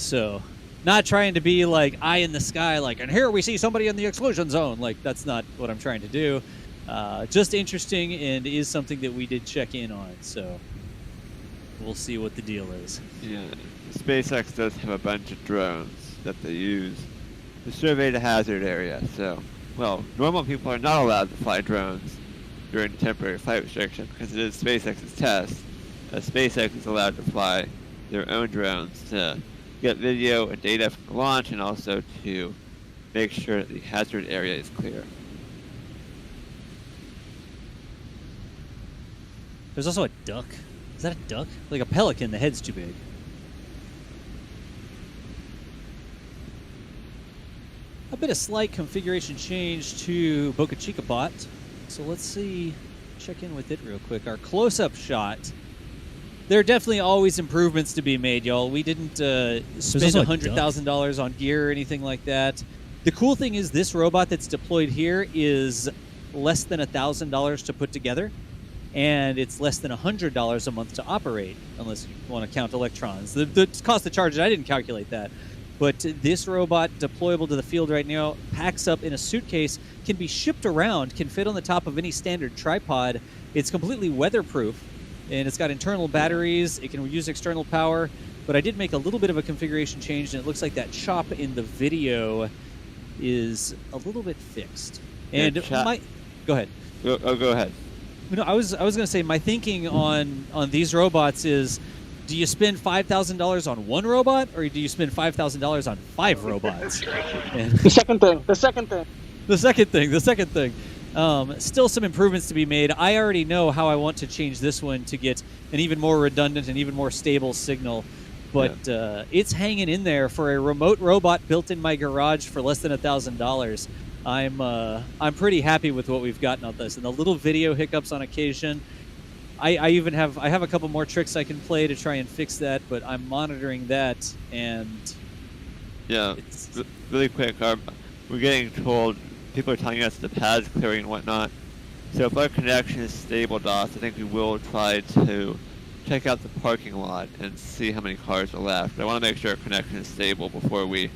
So, not trying to be like eye in the sky, like, and here we see somebody in the exclusion zone. Like, that's not what I'm trying to do. Just interesting, and is something that we did check in on. So, we'll see what the deal is. Yeah, SpaceX does have a bunch of drones that they use to survey the hazard area. So, well, normal people are not allowed to fly drones during temporary flight restriction because it is SpaceX's test. SpaceX is allowed to fly their own drones to get video and data from the launch, and also to make sure that the hazard area is clear. There's also a duck. Is that a duck? Like a pelican, the head's too big. A bit of slight configuration change to Boca Chica bot. So let's see, check in with it real quick. Our close-up shot. There are definitely always improvements to be made, y'all. We didn't spend $100,000 on gear or anything like that. The cool thing is this robot that's deployed here is less than $1,000 to put together, and it's less than $100 a month to operate, unless you want to count electrons. The cost to charge it, I didn't calculate that. But this robot, deployable to the field right now, packs up in a suitcase, can be shipped around, can fit on the top of any standard tripod. It's completely weatherproof. And it's got internal batteries. It can use external power. But I did make a little bit of a configuration change, and it looks like that chop in the video is a little bit fixed. And go ahead. Go ahead. No, I was going to say my thinking on these robots is, do you spend $5,000 on one robot, or do you spend $5,000 on 5 robots? And The second thing. Still some improvements to be made. I already know how I want to change this one to get an even more redundant and even more stable signal. But it's hanging in there for a remote robot built in my garage for less than $1,000. I'm pretty happy with what we've gotten on this. And the little video hiccups on occasion, I have a couple more tricks I can play to try and fix that, but I'm monitoring that. And yeah, really quick, we're getting told, people are telling us the pad's clearing and whatnot. So if our connection is stable, DOS, I think we will try to check out the parking lot and see how many cars are left. But I want to make sure our connection is stable before we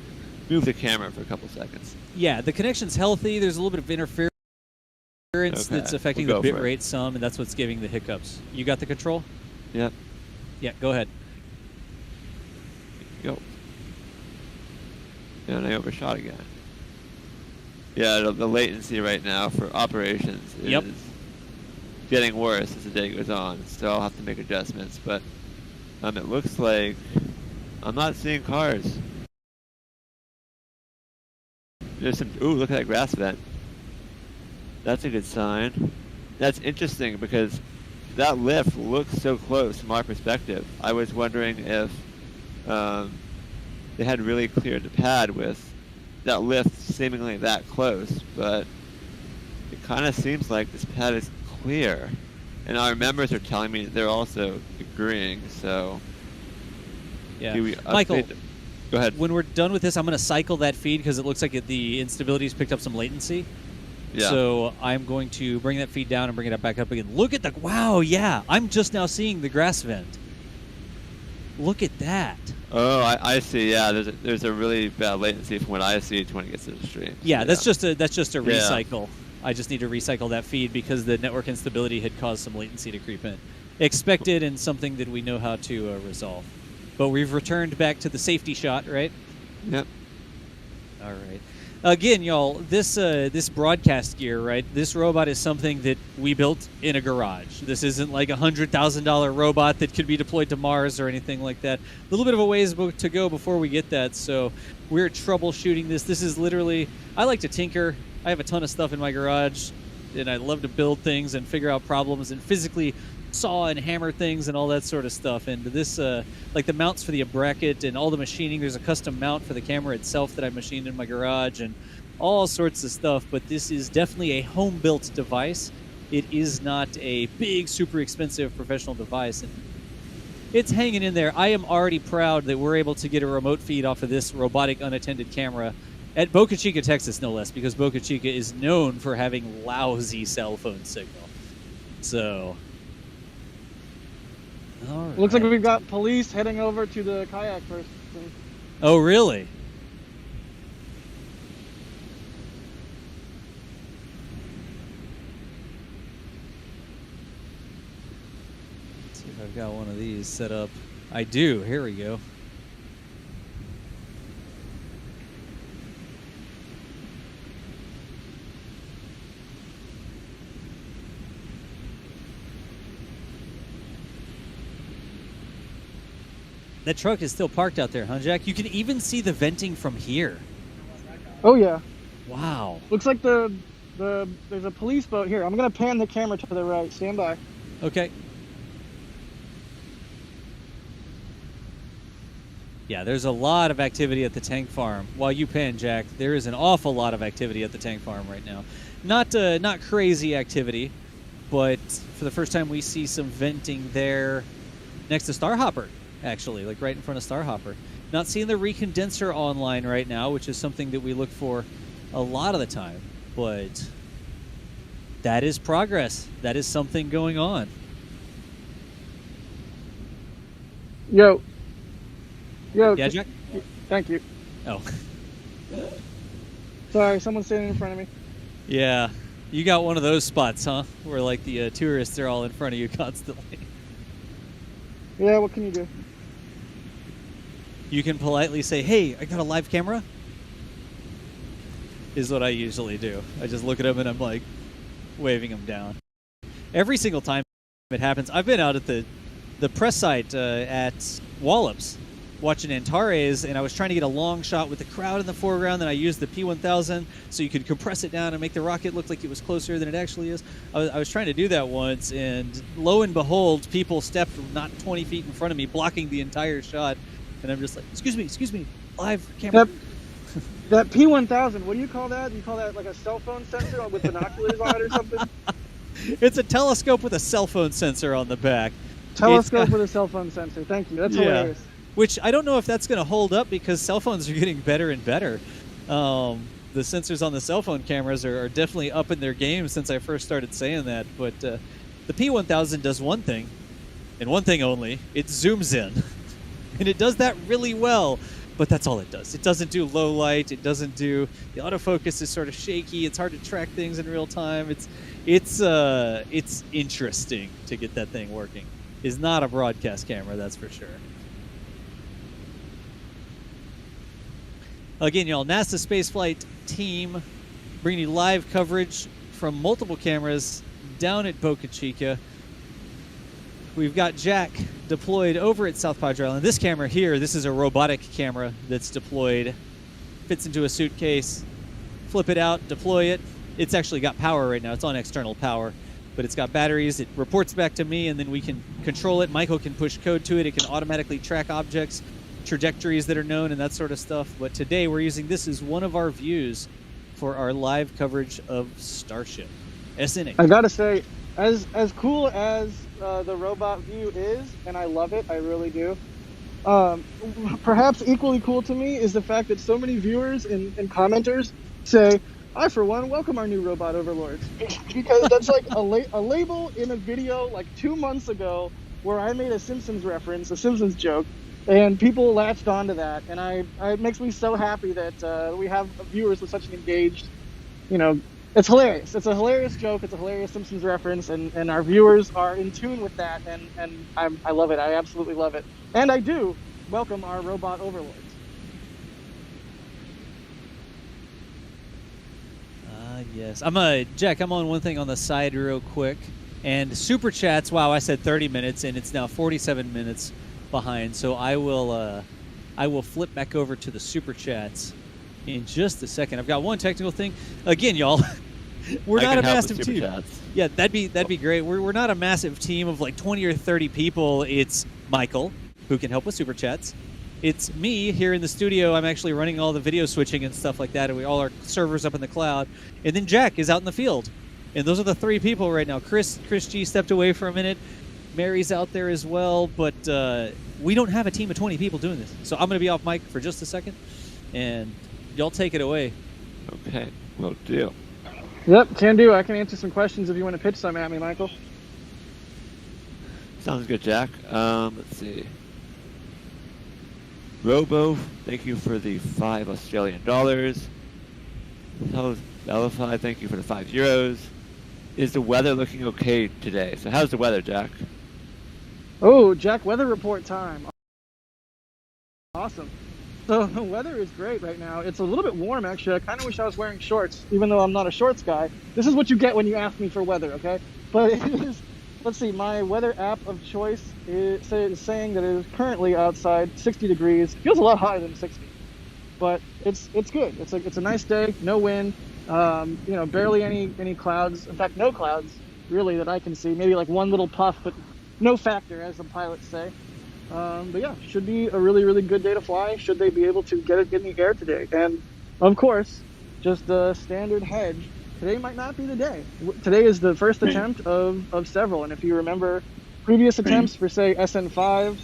move the camera for a couple seconds. Yeah, the connection's healthy. There's a little bit of interference that's affecting the bit rate some, and that's what's giving the hiccups. You got the control? Yep. Yeah, go ahead. Go. Yeah, and I overshot again. Yeah, the latency right now for operations is getting worse as the day goes on. So I'll have to make adjustments. But it looks like I'm not seeing cars. There's some. Ooh, look at that grass vent. That's a good sign. That's interesting because that lift looks so close from our perspective. I was wondering if they had really cleared the pad with that lift seemingly that close, but it kind of seems like this pad is clear. And our members are telling me they're also agreeing, so... Yeah. Michael, go ahead. When we're done with this, I'm going to cycle that feed because it looks like the instability's picked up some latency. Yeah. So I'm going to bring that feed down and bring it back up again. Look at the... Wow, yeah. I'm just now seeing the grass vent. Look at that. Oh, I see. Yeah, there's a really bad latency from what I see when it gets to the stream. Yeah, that's just a recycle. I just need to recycle that feed because the network instability had caused some latency to creep in. Expected and something that we know how to resolve. But we've returned back to the safety shot, right? Yep. All right. Again, y'all, this broadcast gear, right? This robot is something that we built in a garage. This isn't like a $100,000 robot that could be deployed to Mars or anything like that. A little bit of a ways to go before we get that, so we're troubleshooting this. This is literally, I like to tinker. I have a ton of stuff in my garage, and I love to build things and figure out problems and physically saw and hammer things and all that sort of stuff. And this, like the mounts for the bracket and all the machining, there's a custom mount for the camera itself that I machined in my garage and all sorts of stuff. But this is definitely a home-built device. It is not a big, super expensive professional device. And it's hanging in there. I am already proud that we're able to get a remote feed off of this robotic unattended camera at Boca Chica, Texas, no less, because Boca Chica is known for having lousy cell phone signal. So... Looks like we've got police heading over to the kayak first. Oh, really? Let's see if I've got one of these set up. I do. Here we go. That truck is still parked out there, huh, Jack? You can even see the venting from here. Oh yeah. Wow. Looks like there's a police boat here. I'm gonna pan the camera to the right. Stand by. Okay. Yeah, there's a lot of activity at the tank farm. While you pan, Jack, there is an awful lot of activity at the tank farm right now. Not crazy activity, but for the first time we see some venting there next to Starhopper, actually, like right in front of Starhopper. Not seeing the recondenser online right now, which is something that we look for a lot of the time, but that is progress. That is something going on. Yo. Yeah, Jack? Thank you. Oh. Sorry, someone's standing in front of me. Yeah. You got one of those spots, huh? Where, like, the tourists are all in front of you constantly. Yeah, what can you do? You can politely say, hey, I got a live camera? Is what I usually do. I just look at them and I'm, like, waving them down. Every single time it happens, I've been out at the press site at Wallops watching Antares, and I was trying to get a long shot with the crowd in the foreground. Then I used the P1000 so you could compress it down and make the rocket look like it was closer than it actually is. I was trying to do that once, and lo and behold, people stepped not 20 feet in front of me, blocking the entire shot. And I'm just like, excuse me, live camera. That P1000, what do you call that? Do you call that like a cell phone sensor with binoculars on it or something? It's a telescope with a cell phone sensor on the back. Telescope with a cell phone sensor. Thank you. That's hilarious. Which I don't know if that's going to hold up because cell phones are getting better and better. The sensors on the cell phone cameras are definitely up in their game since I first started saying that. But the P1000 does one thing, and one thing only. It zooms in. And it does that really well. But that's all it does. It doesn't do low light. It doesn't do... The autofocus is sort of shaky. It's hard to track things in real time. It's interesting to get that thing working. It's not a broadcast camera, that's for sure. Again, y'all, NASA spaceflight team bringing you live coverage from multiple cameras down at Boca Chica. We've got Jack deployed over at South Padre Island. This camera here, this is a robotic camera that's deployed. Fits into a suitcase. Flip it out, deploy it. It's actually got power right now. It's on external power, but it's got batteries. It reports back to me, and then we can control it. Michael can push code to it. It can automatically track objects, trajectories that are known, and that sort of stuff. But today we're using this as one of our views for our live coverage of Starship. SN8. I gotta say, as cool as the robot view is, and I love it, I really do. Perhaps equally cool to me is the fact that so many viewers and commenters say, I, for one, welcome our new robot overlords. Because that's like a label in a video like 2 months ago where I made a Simpsons reference, a Simpsons joke, and people latched onto that. And it makes me so happy that we have viewers with such an engaged, it's hilarious. It's a hilarious joke. It's a hilarious Simpsons reference, and our viewers are in tune with that, and I love it. I absolutely love it. And I do welcome our robot overlords. Yes. Jack, I'm on one thing on the side real quick. And Super Chats, wow, I said 30 minutes, and it's now 47 minutes behind. So I will flip back over to the Super Chats in just a second. I've got one technical thing. Again, y'all, we're not a massive team. Chats. Yeah, that'd be great. We're not a massive team of like 20 or 30 people. It's Michael, who can help with Super Chats. It's me here in the studio. I'm actually running all the video switching and stuff like that, and we all our servers up in the cloud. And then Jack is out in the field. And those are the three people right now. Chris G stepped away for a minute. Mary's out there as well, but we don't have a team of 20 people doing this. So I'm going to be off mic for just a second, and y'all take it away. Okay, will do. Yep, can do. I can answer some questions if you want to pitch some at me, Michael. Sounds good, Jack. Let's see. Robo, thank you for the 5 Australian dollars. Elify, thank you for the €5. Is the weather looking okay today? So how's the weather, Jack? Oh, Jack, weather report time. Awesome. So the weather is great right now. It's a little bit warm, actually. I kind of wish I was wearing shorts, even though I'm not a shorts guy. This is what you get when you ask me for weather, okay? But it is, let's see, my weather app of choice is saying that it is currently outside 60 degrees. Feels a lot higher than 60, but it's good. It's a nice day, no wind, barely any clouds. In fact, no clouds really that I can see. Maybe like one little puff, but no factor, as the pilots say. But yeah, should be a really, really good day to fly, should they be able to get it in the air today. And of course, just a standard hedge, today might not be the day. Today is the first attempt of several. And if you remember previous attempts for, say, SN5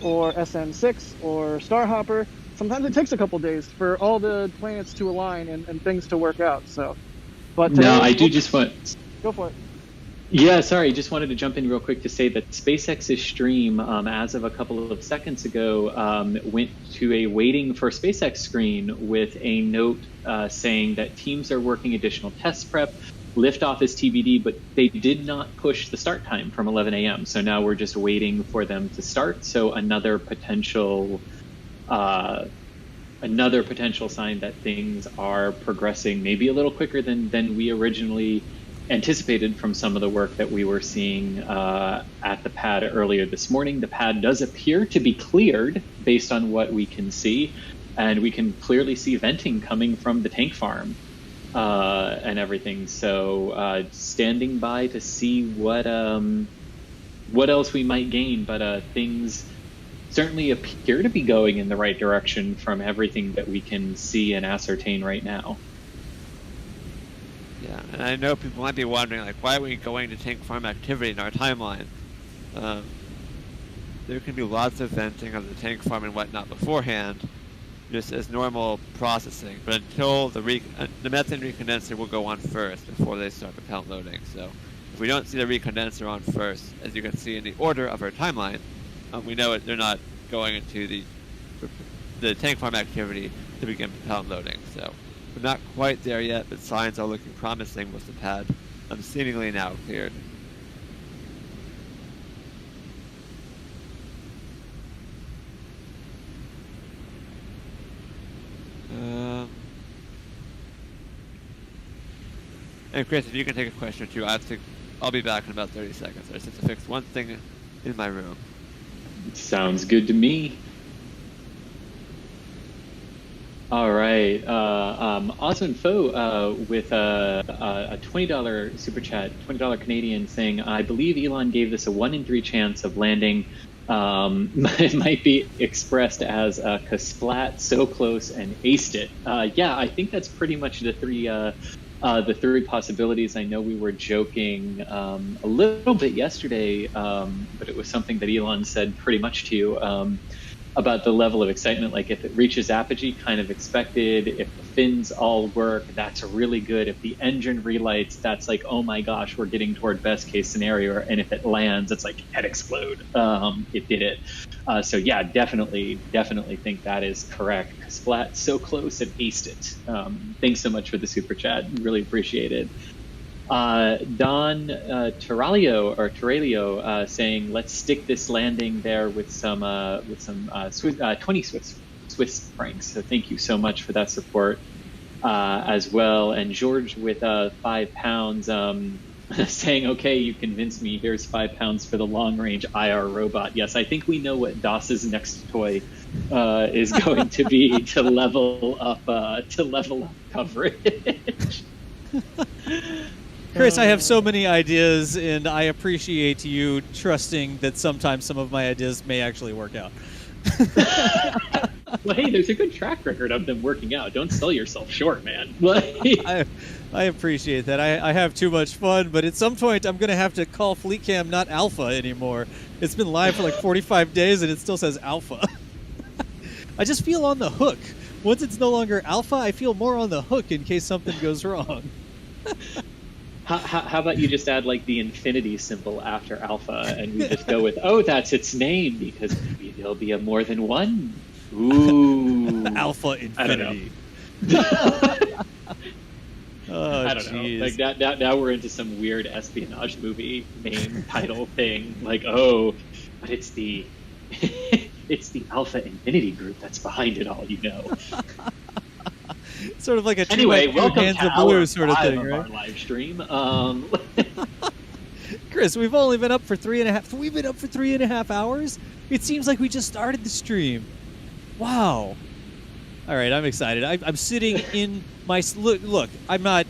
or SN6 or Starhopper, sometimes it takes a couple days for all the planets to align and things to work out. So, but today, no, I do just want... Go for it. Yeah, sorry, just wanted to jump in real quick to say that SpaceX's stream, as of a couple of seconds ago, went to a waiting for SpaceX screen with a note saying that teams are working additional test prep, liftoff is TBD, but they did not push the start time from 11 a.m. So now we're just waiting for them to start. So another potential sign that things are progressing maybe a little quicker than we originally anticipated from some of the work that we were seeing at the pad earlier this morning. The pad does appear to be cleared based on what we can see, and we can clearly see venting coming from the tank farm and everything. So standing by to see what else we might gain, but things certainly appear to be going in the right direction from everything that we can see and ascertain right now. Yeah, and I know people might be wondering, like, why are we going to tank farm activity in our timeline? There can be lots of venting of the tank farm and whatnot beforehand, just as normal processing. But until the methane recondenser will go on first before they start propellant loading. So if we don't see the recondenser on first, as you can see in the order of our timeline, we know they're not going into the tank farm activity to begin propellant loading. So we're not quite there yet, but signs are looking promising with the pad seemingly now cleared. And Chris, if you can take a question or two, I'll be back in about 30 seconds. I just have to fix one thing in my room. Sounds good to me. All right, Osmond Foe with a $20 super chat, $20 Canadian, saying, I believe Elon gave this a 1 in 3 chance of landing. It might be expressed as kasplat, so close, and aced it. Yeah, I think that's pretty much the three possibilities. I know we were joking a little bit yesterday, but it was something that Elon said pretty much to you. About the level of excitement, like if it reaches apogee, kind of expected. If the fins all work, that's really good. If the engine relights, that's like, oh my gosh, we're getting toward best case scenario. And if it lands, it's like head explode. It did it. So yeah, definitely think that is correct. Splat, so close and aced it. Thanks so much for the super chat. Really appreciate it. Don Turalio saying, let's stick this landing there with some 20 Swiss francs. So thank you so much for that support as well. And George with £5 saying, okay, you convinced me. Here's £5 for the long range IR robot. Yes, I think we know what DOS's next toy is going to be to level up coverage. Chris, I have so many ideas, and I appreciate you trusting that sometimes some of my ideas may actually work out. Well, hey, there's a good track record of them working out. Don't sell yourself short, man. I appreciate that. I have too much fun, but at some point I'm going to have to call FleetCam not Alpha anymore. It's been live for like 45 days, and it still says Alpha. I just feel on the hook. Once it's no longer Alpha, I feel more on the hook in case something goes wrong. How about you just add like the infinity symbol after Alpha, and we just go with, oh, that's its name, because maybe there'll be a more than one Ooh. Alpha Infinity. Oh, I don't know. Like now we're into some weird espionage movie name title thing. Like, oh, but it's the it's the Alpha Infinity group that's behind it all. Sort of like a anyway. Welcome hands to of blue hour sort of 5 thing, of right? our live stream. Chris, we've only been up for 3.5. We've been up for 3.5 hours. It seems like we just started the stream. Wow. All right, I'm excited. I'm sitting in my look. I'm not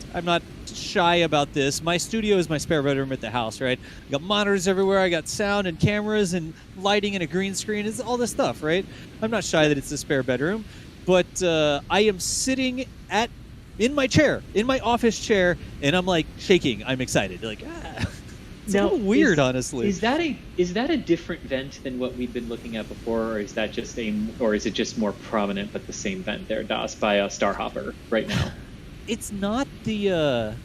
shy about this. My studio is my spare bedroom at the house, right? I got monitors everywhere. I got sound and cameras and lighting and a green screen. It's all this stuff, right? I'm not shy that it's a spare bedroom, but I am sitting in my chair, in my office chair, and I'm like shaking. I'm excited. Like, it's a little weird, honestly. Is that a different vent than what we've been looking at before, or is it just more prominent but the same vent there, Das, by Starhopper right now? It's not the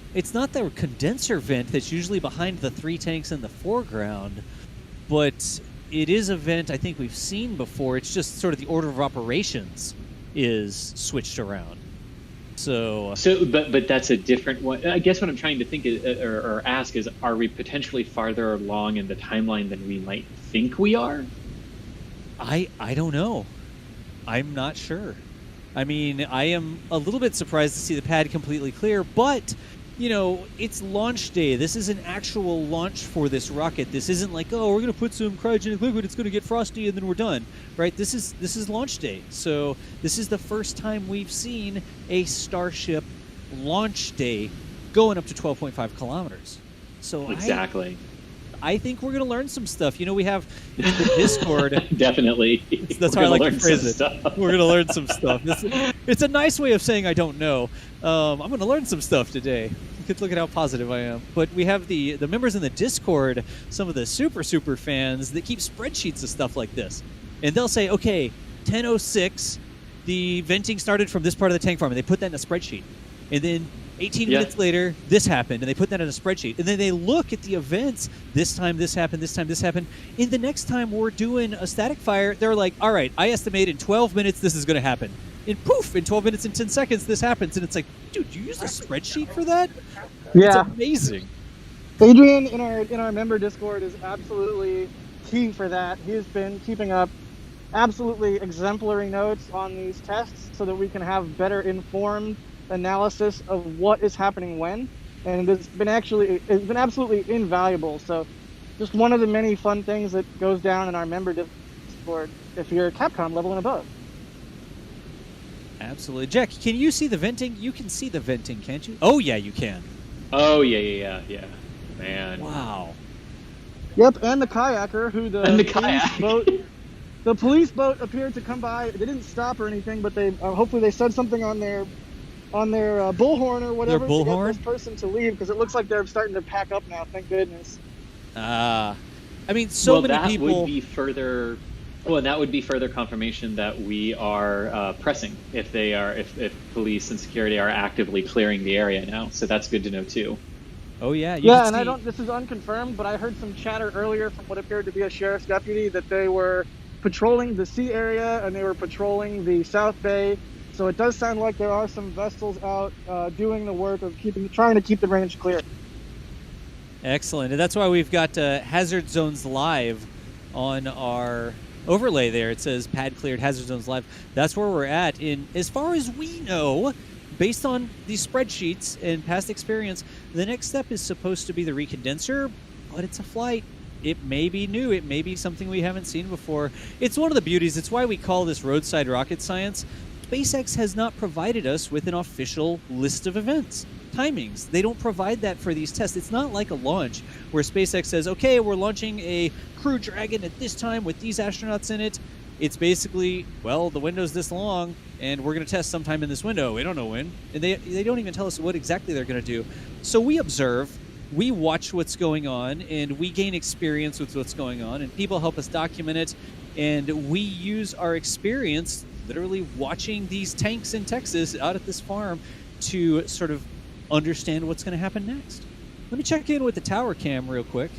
condenser vent that's usually behind the 3 tanks in the foreground, but it is a vent I think we've seen before. It's just sort of the order of operations is switched around. But that's a different one. I guess what I'm trying to think or ask is, are we potentially farther along in the timeline than we might think we are? I don't know. I'm not sure. I mean, I am a little bit surprised to see the pad completely clear, but it's launch day. This is an actual launch for this rocket. This isn't like, oh, we're going to put some cryogenic liquid, it's going to get frosty, and then we're done, right? This is launch day. So this is the first time we've seen a Starship launch day going up to 12.5 kilometers. So exactly. I think we're going to learn some stuff. We have in the Discord. Definitely. That's how I like to phrase it. We're going to learn some stuff. It's a nice way of saying I don't know. I'm going to learn some stuff today. Look at how positive I am. But we have the members in the Discord, some of the super fans that keep spreadsheets of stuff like this. And they'll say, okay, 10:06, the venting started from this part of the tank farm. And they put that in a spreadsheet. And then 18 minutes later, this happened, and they put that in a spreadsheet. And then they look at the events. This time this happened, this time this happened. And the next time we're doing a static fire, they're like, all right, I estimate in 12 minutes this is going to happen. And poof, in 12 minutes and 10 seconds this happens. And it's like, dude, you used a spreadsheet for that? Yeah. It's amazing. Adrian in our member Discord is absolutely key for that. He has been keeping up absolutely exemplary notes on these tests so that we can have better informed analysis of what is happening when, and it's been absolutely invaluable. So just one of the many fun things that goes down in our member Discord if you're Capcom level and above. Absolutely. Jack, can you see the venting? You can see the venting, can't you? Oh yeah, you can. Oh yeah. Man. Wow. Yep, and the kayaker who the police boat appeared to come by. They didn't stop or anything, but they hopefully they said something on their bullhorn or whatever to get this person to leave, because it looks like they're starting to pack up now. Thank goodness. I mean, many people. That would be further confirmation that we are pressing if police and security are actively clearing the area now. So that's good to know too. Oh yeah. This is unconfirmed, but I heard some chatter earlier from what appeared to be a sheriff's deputy that they were patrolling the sea area and they were patrolling the South Bay. So it does sound like there are some vessels out doing the work of trying to keep the range clear. Excellent. And that's why we've got hazard zones live on our overlay there. It says pad cleared, hazard zones live. That's where we're at. And as far as we know, based on these spreadsheets and past experience, the next step is supposed to be the recondenser, but it's a flight. It may be new. It may be something we haven't seen before. It's one of the beauties. It's why we call this roadside rocket science. SpaceX has not provided us with an official list of events, timings. They don't provide that for these tests. It's not like a launch where SpaceX says, okay, we're launching a Crew Dragon at this time with these astronauts in it. It's basically, well, the window's this long, and we're going to test sometime in this window. We don't know when. And they don't even tell us what exactly they're going to do. So we observe, we watch what's going on, and we gain experience with what's going on, and people help us document it, and we use our experience literally watching these tanks in Texas out at this farm to sort of understand what's going to happen next. Let me check in with the tower cam real quick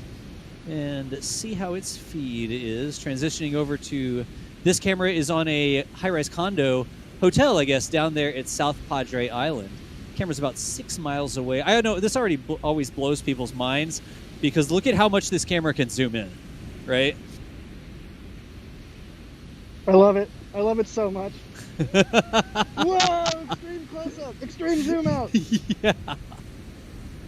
and see how its feed is. Transitioning over to This camera is on a high-rise condo hotel, I guess, down there at South Padre Island. Camera's about 6 miles away. I don't know, this already always blows people's minds because look at how much this camera can zoom in, right? I love it. I love it so much. Whoa! Extreme close-up! Extreme zoom out! Yeah.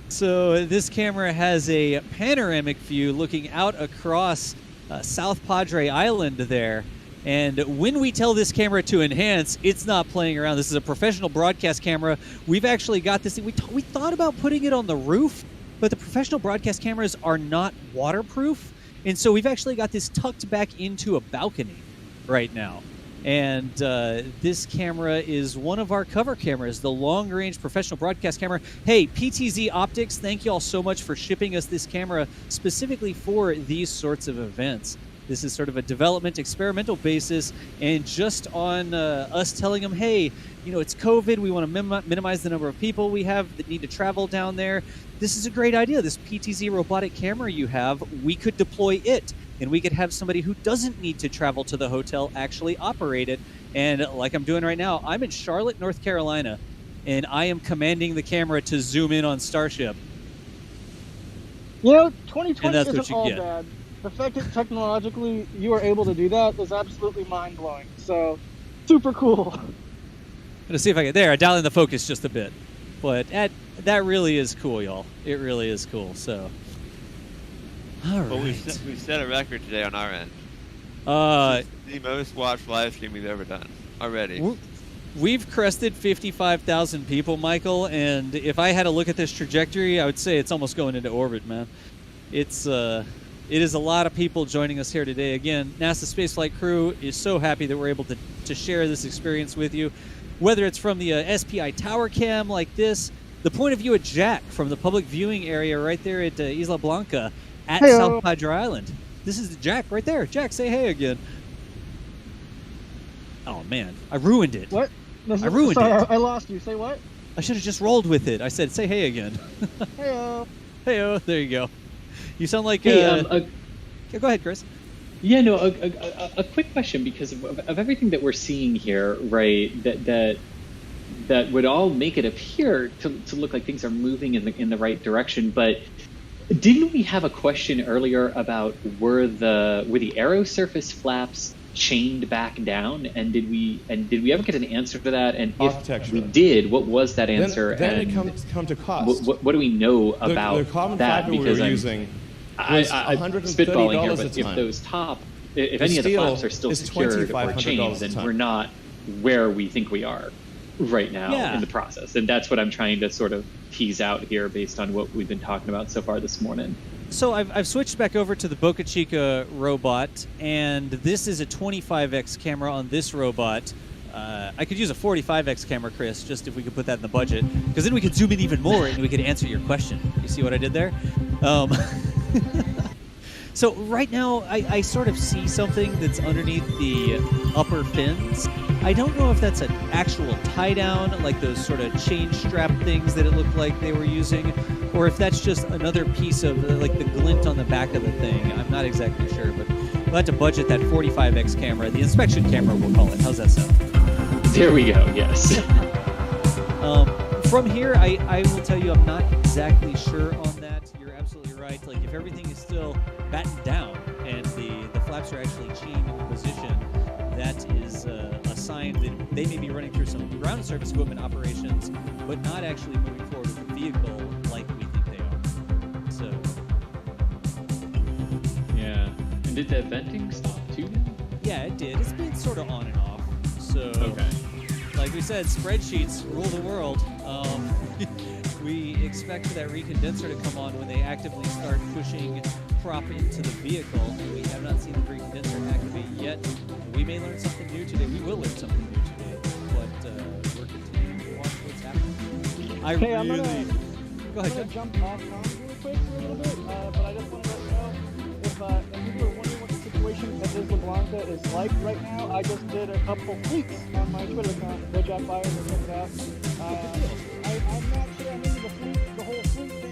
So this camera has a panoramic view looking out across South Padre Island there. And when we tell this camera to enhance, it's not playing around. This is a professional broadcast camera. We've actually got this thing. We thought about putting it on the roof, but the professional broadcast cameras are not waterproof. And so we've actually got this tucked back into a balcony right now. And this camera is one of our cover cameras, the long-range professional broadcast camera. Hey, PTZ Optics, thank you all so much for shipping us this camera specifically for these sorts of events. This is sort of a development experimental basis, and just on us telling them, hey, you know, it's COVID. We want to minimize the number of people we have that need to travel down there. This is a great idea. This PTZ robotic camera you have, we could deploy it. And we could have somebody who doesn't need to travel to the hotel actually operate it. And like I'm doing right now, I'm in Charlotte, North Carolina, and I am commanding the camera to zoom in on Starship. You know, 2020 And that's what isn't you all get. bad. The fact that technologically you are able to do that is absolutely mind-blowing. So, super cool. I'm gonna see if I get there. I dial in the focus just a bit, but that really is cool, y'all. It really is cool. So, all Well, right. we've set a record today on our end. The most watched live stream we've ever done already. We've crested 55,000 people, Michael, and if I had to look at this trajectory, I would say it's almost going into orbit, man. It is a lot of people joining us here today. Again, NASA spaceflight crew is so happy that we're able to share this experience with you. Whether it's from the SPI tower cam like this, the point of view of Jack from the public viewing area right there at Isla Blanca at Heyo. South Padre Island. This is Jack right there. Jack, say hey again. Oh, man. I ruined it. What? I ruined Sorry, it. I lost you. Say what? I should have just rolled with it. I said, say hey again. Heyo. Hey-oh. There you go. You sound like... Hey, Yeah, go ahead, Chris. Yeah, no, a quick question, because of everything that we're seeing here, right, that would all make it appear to look like things are moving in the right direction, but didn't we have a question earlier about were the aero surface flaps chained back down, and did we ever get an answer to that? And if Architecture. we did, what was that answer? Then and it comes to cost. what do we know about the common that? factor we Because were I'm using I'm was spitballing here, $130 but a if ton. those if The any of the steel flaps are still is secured or $2,500 chained, a then ton. we're not where we think we are right now Yeah. in the process. And that's what I'm trying to sort of tease out here based on what we've been talking about so far this morning. So I've switched back over to the Boca Chica robot, and this is a 25x camera on this robot. I could use a 45x camera, Chris, just if we could put that in the budget, because then we could zoom in even more and we could answer your question. You see what I did there? So right now, I sort of see something that's underneath the upper fins. I don't know if that's an actual tie-down, like those sort of chain strap things that it looked like they were using, or if that's just another piece of like the glint on the back of the thing. I'm not exactly sure, but we'll have to budget that 45x camera, the inspection camera, we'll call it. How's that sound? There we go, yes. From here, I will tell you I'm not exactly sure on that. You're absolutely right. Like, if everything is still battened down and the flaps are actually chained into position, that is a sign that they may be running through some ground service equipment operations, but not actually moving forward with the vehicle like we think they are. So, Yeah. And did the venting stop too now? yeah, it did. It's been sort of on and off. So, Okay. like we said, spreadsheets rule the world. We expect that recondenser to come on when they actively start pushing prop into the vehicle. We have not seen the recondenser activate yet. We may learn something new today. We will learn something new today. But we're continuing to watch what's happening. Hey, I'm gonna- Go I'm ahead, going Jeff. to jump off comms really quick for a little bit, but I just want to let you know if people are wondering what the situation at Isla Blanca is like right now, I just did a couple tweets on my Twitter account, which I fired and checked out. I'm not sure I'm into the whole fleet thing.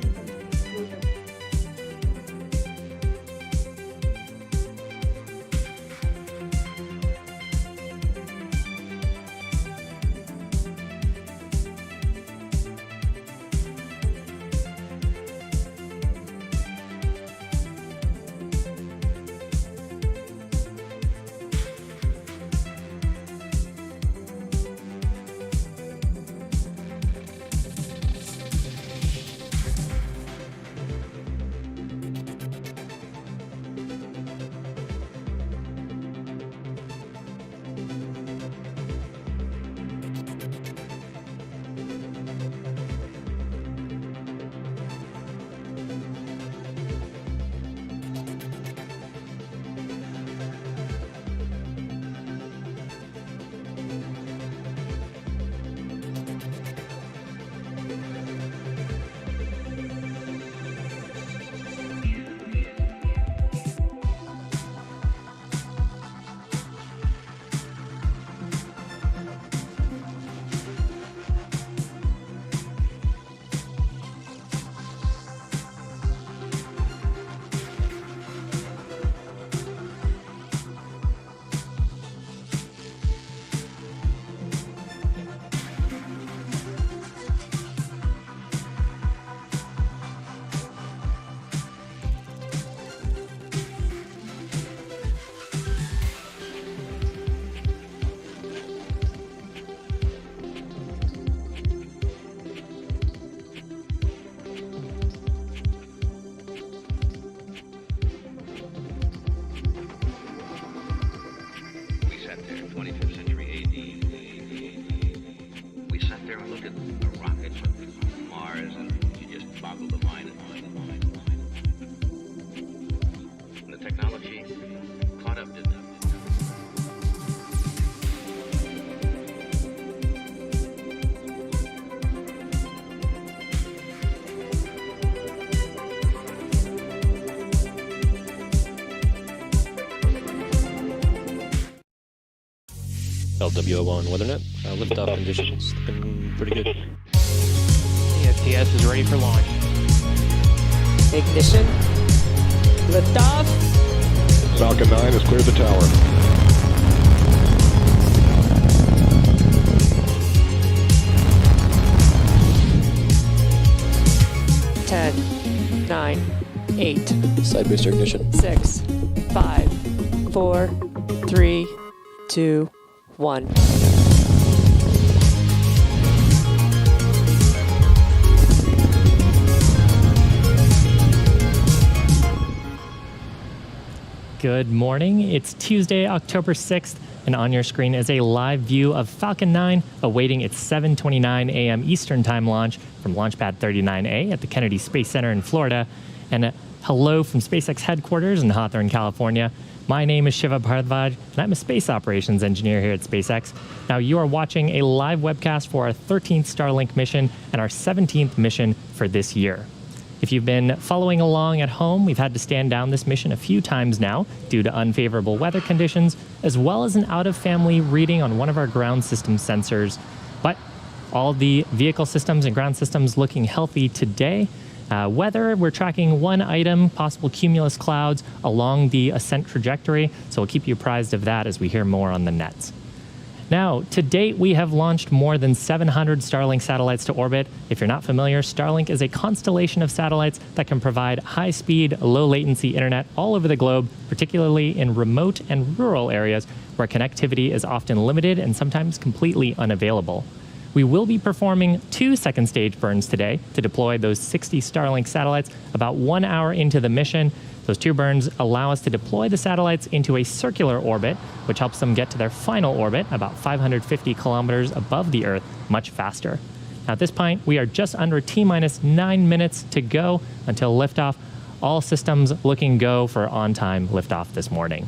LWO1 WeatherNet. Liftoff conditions looking pretty good. TS is ready for launch. Ignition. Liftoff. Falcon 9 has cleared the tower. Ten, 9, 8. Side booster ignition. 6, 5, 4, 3, 2, 1. Good morning. It's Tuesday, October 6th, and on your screen is a live view of Falcon 9 awaiting its 7:29 a.m. Eastern Time launch from Launch Pad 39A at the Kennedy Space Center in Florida. And hello from SpaceX headquarters in Hawthorne, California. My name is Shiva Bharadwaj, and I'm a space operations engineer here at SpaceX. Now, you are watching a live webcast for our 13th Starlink mission and our 17th mission for this year. If you've been following along at home, we've had to stand down this mission a few times now due to unfavorable weather conditions, as well as an out-of-family reading on one of our ground system sensors. But all the vehicle systems and ground systems looking healthy today. Weather, we're tracking one item, possible cumulus clouds along the ascent trajectory, so we'll keep you apprised of that as we hear more on the nets. Now, to date, we have launched more than 700 Starlink satellites to orbit. If you're not familiar, Starlink is a constellation of satellites that can provide high-speed, low-latency internet all over the globe, particularly in remote and rural areas where connectivity is often limited and sometimes completely unavailable. We will be performing 2 second-stage burns today to deploy those 60 Starlink satellites about 1 hour into the mission. Those 2 burns allow us to deploy the satellites into a circular orbit, which helps them get to their final orbit, about 550 kilometers above the Earth, much faster. Now, at this point, we are just under T-minus 9 minutes to go until liftoff. All systems looking go for on-time liftoff this morning.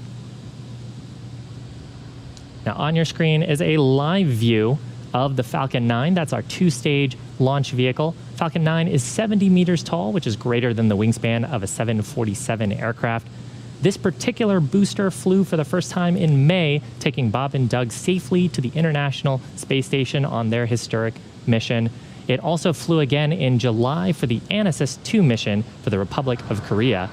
Now, on your screen is a live view of the Falcon 9. That's our 2-stage launch vehicle. Falcon 9 is 70 meters tall, which is greater than the wingspan of a 747 aircraft. This particular booster flew for the first time in May, taking Bob and Doug safely to the International Space Station on their historic mission. It also flew again in July for the Anasis 2 mission for the Republic of Korea.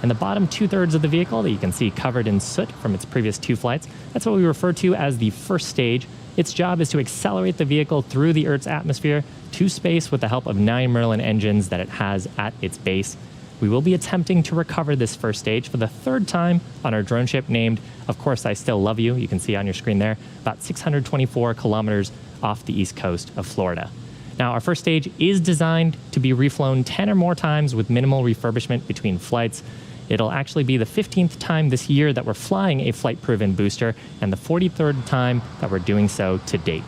And the bottom 2/3 of the vehicle that you can see covered in soot from its previous 2 flights, that's what we refer to as the first stage. Its job is to accelerate the vehicle through the Earth's atmosphere to space with the help of 9 Merlin engines that it has at its base. We will be attempting to recover this first stage for the 3rd time on our drone ship named, Of Course I Still Love You. You can see on your screen there, about 624 kilometers off the east coast of Florida. Now, our first stage is designed to be reflown 10 or more times with minimal refurbishment between flights. It'll actually be the 15th time this year that we're flying a flight-proven booster and the 43rd time that we're doing so to date.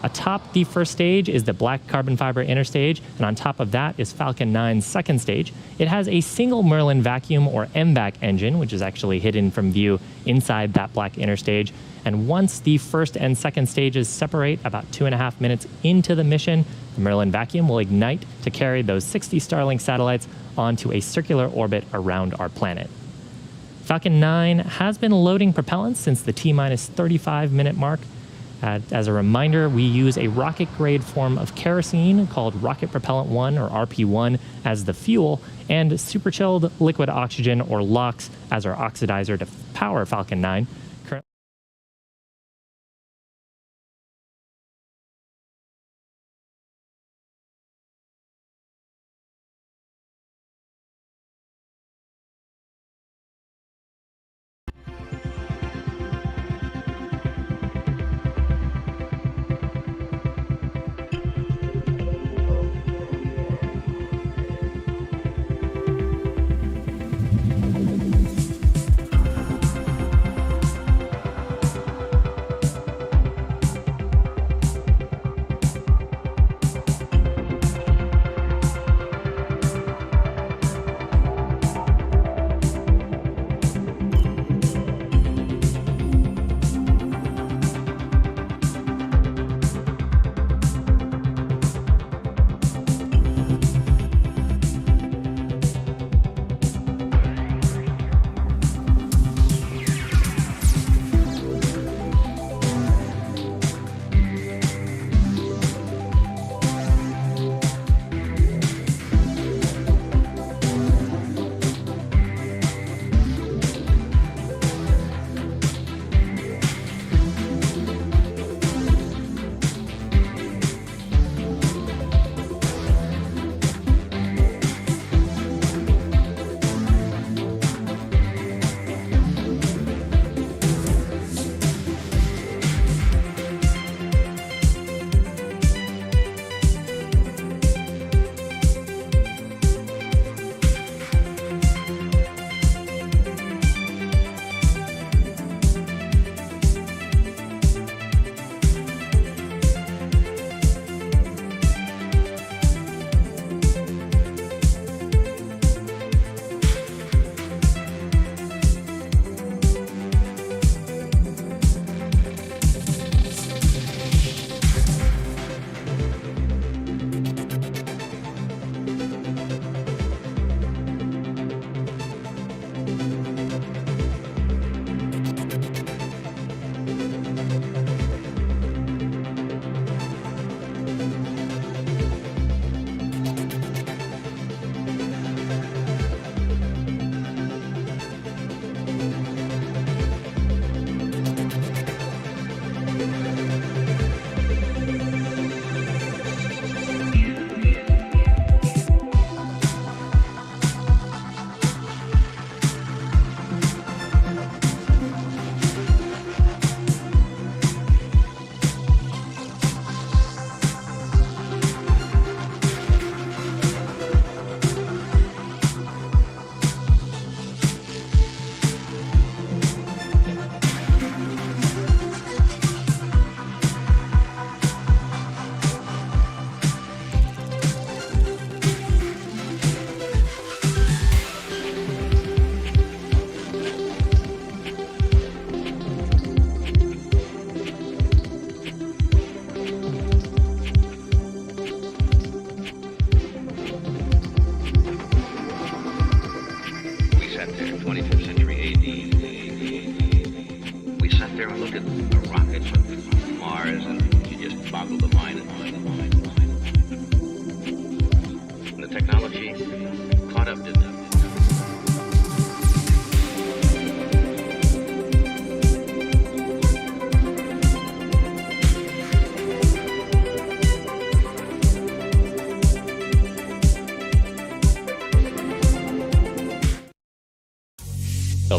Atop the first stage is the black carbon fiber inner stage, and on top of that is Falcon 9's second stage. It has a single Merlin vacuum or MVAC engine, which is actually hidden from view inside that black inner stage. And once the first and second stages separate about 2.5 minutes into the mission, the Merlin vacuum will ignite to carry those 60 Starlink satellites onto a circular orbit around our planet. Falcon 9 has been loading propellants since the T-minus 35-minute mark. As a reminder, we use a rocket-grade form of kerosene called Rocket Propellant 1, or RP1, as the fuel, and superchilled liquid oxygen, or LOX, as our oxidizer to power Falcon 9.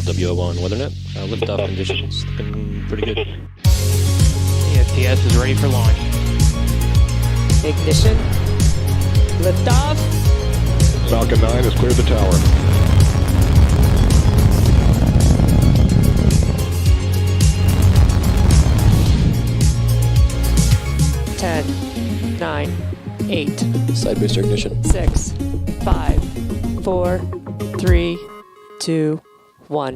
WO1 WeatherNet. Liftoff conditions looking pretty good. The STS is ready for launch. Ignition. Liftoff. Falcon 9 has cleared the tower. Ten, 9, 8, Side booster ignition. 6, 5, 4, 3, 2, 1.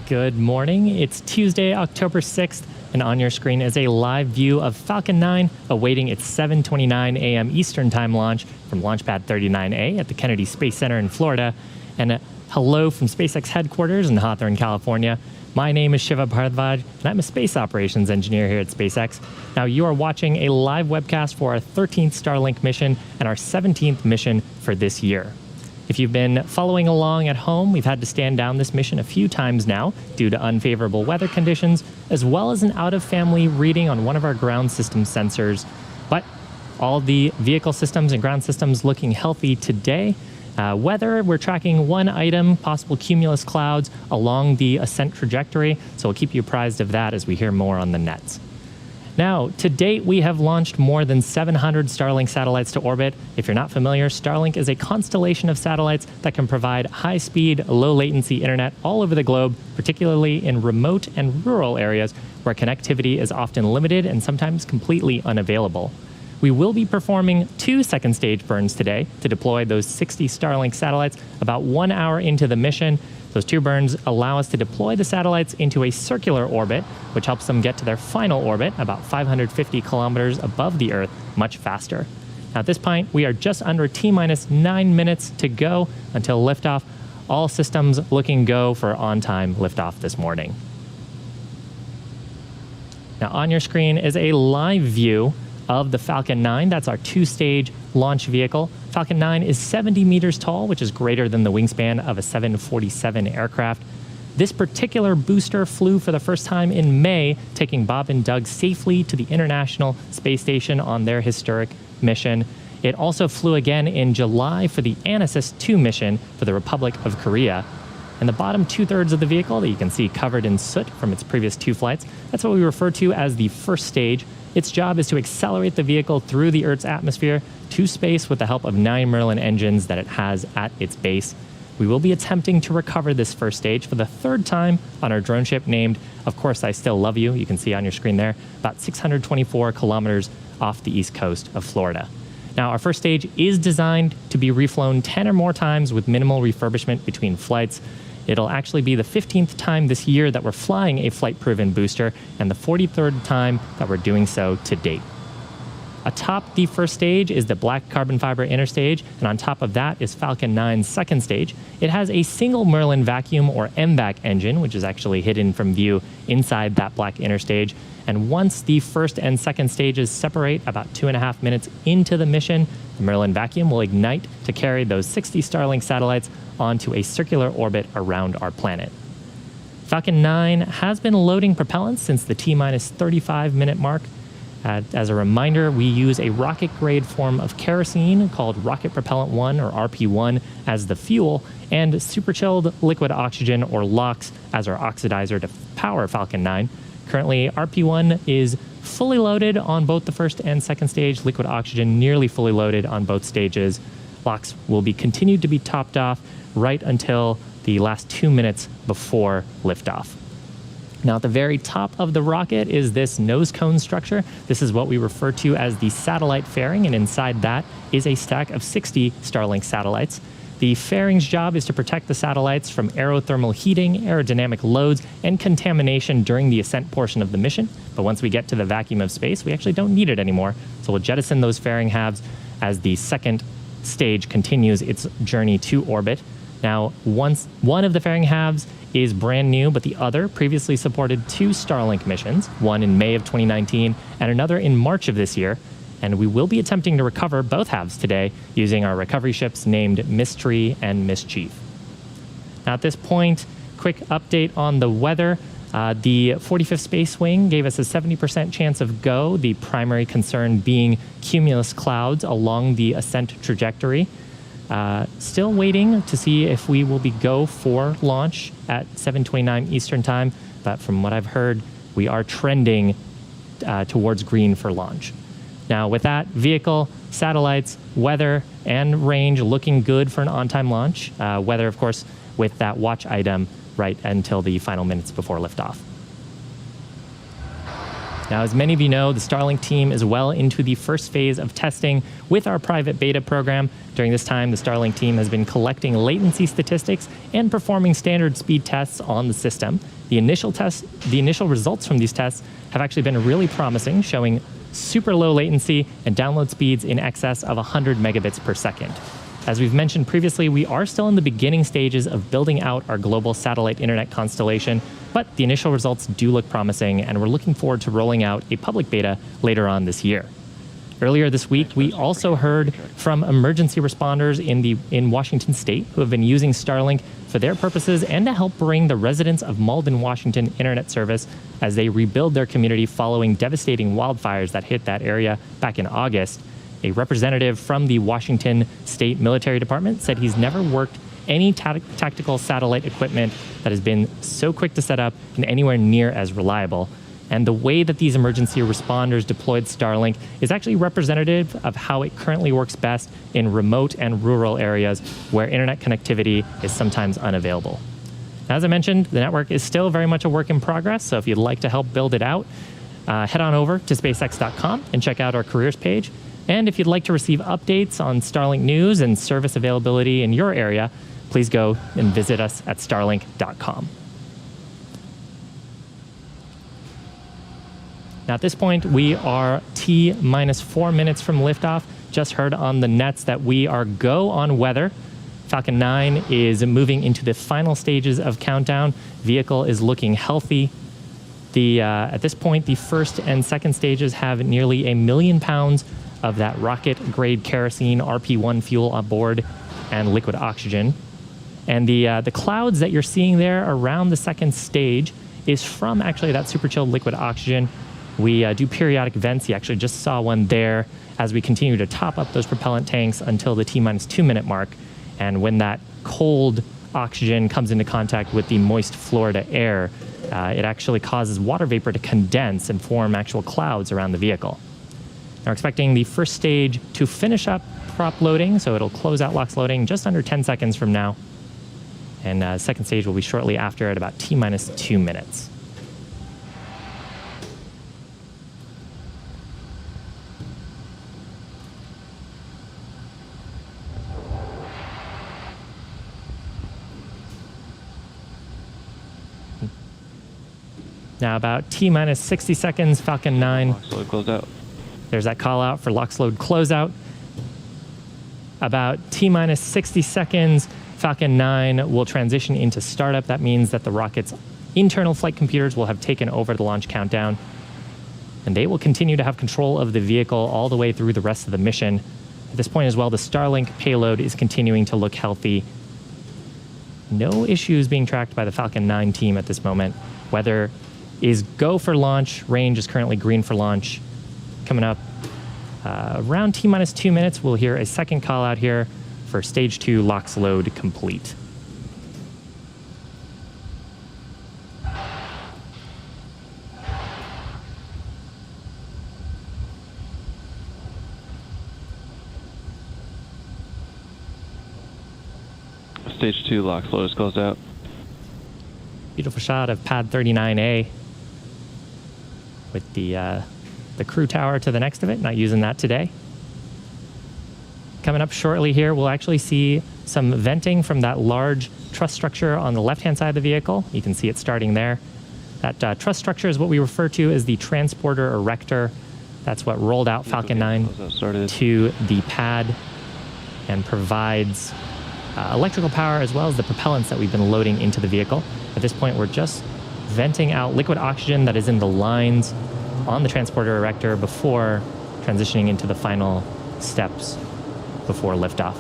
Good morning. It's Tuesday, October 6th, and on your screen is a live view of Falcon 9 awaiting its 7:29 a.m. Eastern Time launch from Launch Pad 39A at the Kennedy Space Center in Florida. And hello from SpaceX headquarters in Hawthorne, California. My name is Shiva Bharadwaj, and I'm a space operations engineer here at SpaceX. Now, you are watching a live webcast for our 13th Starlink mission and our 17th mission for this year. If you've been following along at home, we've had to stand down this mission a few times now due to unfavorable weather conditions, as well as an out-of-family reading on one of our ground system sensors. But all the vehicle systems and ground systems looking healthy today. Weather, we're tracking one item, possible cumulus clouds along the ascent trajectory, so we'll keep you apprised of that as we hear more on the nets. Now, to date, we have launched more than 700 Starlink satellites to orbit. If you're not familiar, Starlink is a constellation of satellites that can provide high-speed, low-latency internet all over the globe, particularly in remote and rural areas where connectivity is often limited and sometimes completely unavailable. We will be performing 2 second stage burns today to deploy those 60 Starlink satellites about 1 hour into the mission. Those 2 burns allow us to deploy the satellites into a circular orbit, which helps them get to their final orbit, about 550 kilometers above the Earth, much faster. Now, at this point, we are just under T-minus 9 minutes to go until liftoff. All systems looking go for on-time liftoff this morning. Now, on your screen is a live view of the Falcon 9. That's our 2-stage launch vehicle. Falcon 9 is 70 meters tall, which is greater than the wingspan of a 747 aircraft. This particular booster flew for the first time in May, taking Bob and Doug safely to the International Space Station on their historic mission. It also flew again in July for the Anasis 2 mission for the Republic of Korea. And the bottom 2/3 of the vehicle that you can see covered in soot from its previous 2 flights, that's what we refer to as the first stage. Its job is to accelerate the vehicle through the Earth's atmosphere to space with the help of 9 Merlin engines that it has at its base. We will be attempting to recover this first stage for the 3rd time on our drone ship named, Of Course I Still Love You. You can see on your screen there, about 624 kilometers off the east coast of Florida. Now, our first stage is designed to be reflown 10 or more times with minimal refurbishment between flights. It'll actually be the 15th time this year that we're flying a flight-proven booster and the 43rd time that we're doing so to date. Atop the first stage is the black carbon fiber inner stage, and on top of that is Falcon 9's second stage. It has a single Merlin vacuum or MVAC engine, which is actually hidden from view inside that black inner stage. And once the first and second stages separate about 2.5 minutes into the mission, the Merlin vacuum will ignite to carry those 60 Starlink satellites onto a circular orbit around our planet. Falcon 9 has been loading propellants since the T-minus 35 minute mark. As a reminder, we use a rocket-grade form of kerosene called Rocket Propellant 1, or RP1, as the fuel, and superchilled liquid oxygen, or LOX, as our oxidizer to power Falcon 9. Currently, RP1 is fully loaded on both the first and second stage, liquid oxygen nearly fully loaded on both stages. LOX will be continued to be topped off right until the last 2 minutes before liftoff. Now, at the very top of the rocket is this nose cone structure. This is what we refer to as the satellite fairing, and inside that is a stack of 60 Starlink satellites. The fairing's job is to protect the satellites from aerothermal heating, aerodynamic loads, and contamination during the ascent portion of the mission. But once we get to the vacuum of space, we actually don't need it anymore. So we'll jettison those fairing halves as the second stage continues its journey to orbit. Now, one of the fairing halves is brand new, but the other previously supported 2 Starlink missions, one in May of 2019 and another in March of this year. And we will be attempting to recover both halves today using our recovery ships named Mystery and Mischief. Now, at this point, quick update on the weather. The 45th Space Wing gave us a 70% chance of go, the primary concern being cumulus clouds along the ascent trajectory. Still waiting to see if we will be go for launch at 7:29 Eastern Time, but from what I've heard, we are trending towards green for launch. Now, with that, vehicle, satellites, weather, and range looking good for an on-time launch. Weather, of course, with that watch item right until the final minutes before liftoff. Now, as many of you know, the Starlink team is well into the first phase of testing with our private beta program. During this time, the Starlink team has been collecting latency statistics and performing standard speed tests on the system. The initial results from these tests have actually been really promising, showing super low latency and download speeds in excess of 100 megabits per second. As we've mentioned previously, we are still in the beginning stages of building out our global satellite internet constellation, but the initial results do look promising, and we're looking forward to rolling out a public beta later on this year. Earlier this week, we also heard from emergency responders in Washington State who have been using Starlink for their purposes and to help bring the residents of Malden, Washington internet service as they rebuild their community following devastating wildfires that hit that area back in August. A representative from the Washington State Military Department said he's never worked any tactical satellite equipment that has been so quick to set up and anywhere near as reliable. And the way that these emergency responders deployed Starlink is actually representative of how it currently works best in remote and rural areas where internet connectivity is sometimes unavailable. As I mentioned, the network is still very much a work in progress, so if you'd like to help build it out, head on over to SpaceX.com and check out our careers page. And if you'd like to receive updates on Starlink news and service availability in your area, please go and visit us at starlink.com. Now, at this point, we are T-4 minutes from liftoff. Just heard on the nets that we are go on weather. Falcon 9 is moving into the final stages of countdown. Vehicle is looking healthy. At this point, the first and second stages have nearly 1 million pounds of that rocket-grade kerosene RP1 fuel on board and liquid oxygen. And the clouds that you're seeing there around the second stage is from actually that super chilled liquid oxygen. We do periodic vents. You actually just saw one there as we continue to top up those propellant tanks until the T-2 minute mark. And when that cold oxygen comes into contact with the moist Florida air, it actually causes water vapor to condense and form actual clouds around the vehicle. Now we're expecting the first stage to finish up prop loading, so it'll close out LOX loading just under 10 seconds from now. And second stage will be shortly after at about T-2 minutes. Now about T-minus 60 seconds, Falcon 9. LOX load closeout. There's that call out for LOX load closeout. About T-minus 60 seconds, Falcon 9 will transition into startup. That means that the rocket's internal flight computers will have taken over the launch countdown, and they will continue to have control of the vehicle all the way through the rest of the mission. At this point as well, the Starlink payload is continuing to look healthy. No issues being tracked by the Falcon 9 team at this moment. Weather is go for launch. Range is currently green for launch. Coming up around T-minus 2 minutes, we'll hear a second call out here for stage 2 LOX load complete. Stage 2 LOX load is closed out. Beautiful shot of pad 39A with the crew tower to the next of it. Not using that today. Coming up shortly here, we'll actually see some venting from that large truss structure on the left-hand side of the vehicle. You can see it starting there. That truss structure is what we refer to as the transporter erector. That's what rolled out Falcon 9 to the pad and provides electrical power as well as the propellants that we've been loading into the vehicle. At this point, we're just venting out liquid oxygen that is in the lines on the transporter erector before transitioning into the final steps before liftoff.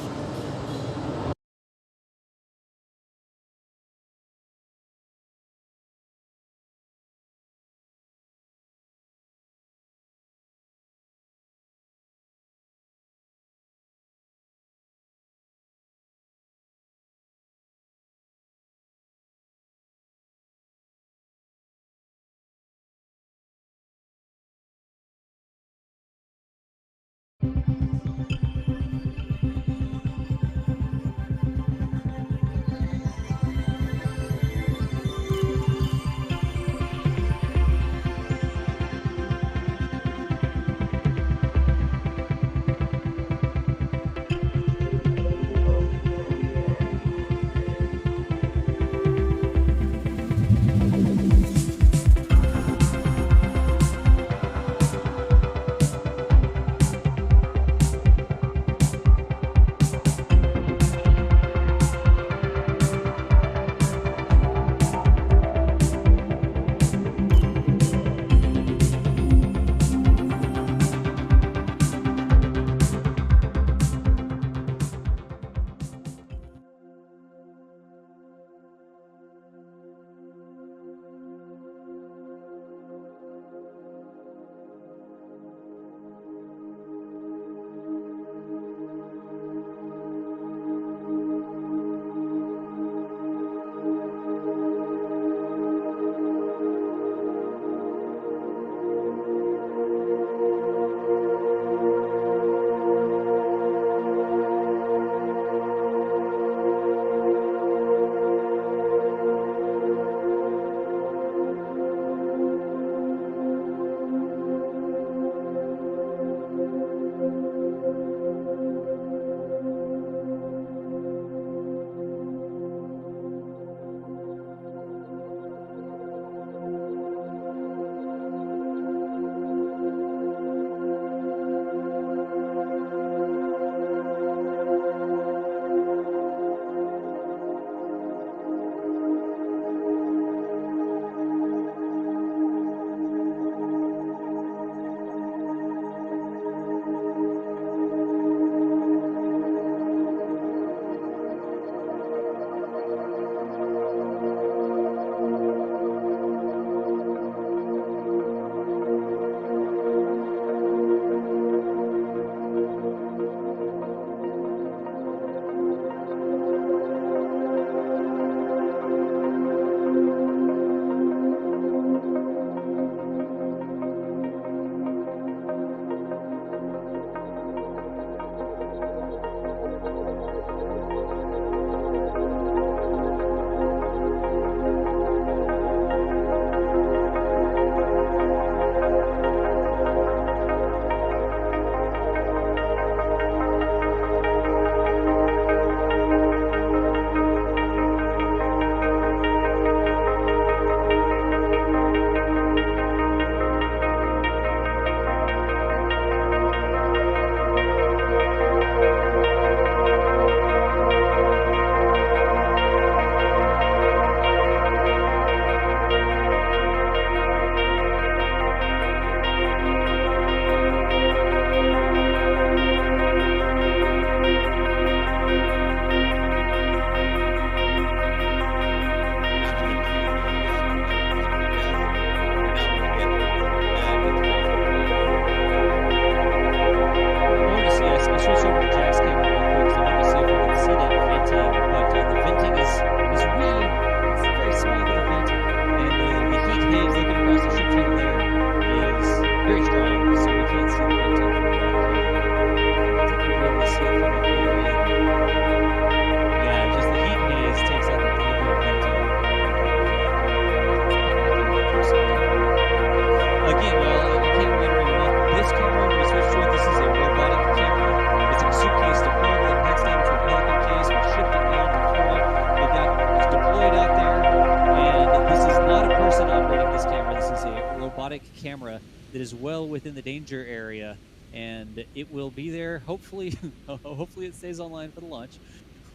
that is well within the danger area, and it will be there. Hopefully, hopefully it stays online for the launch.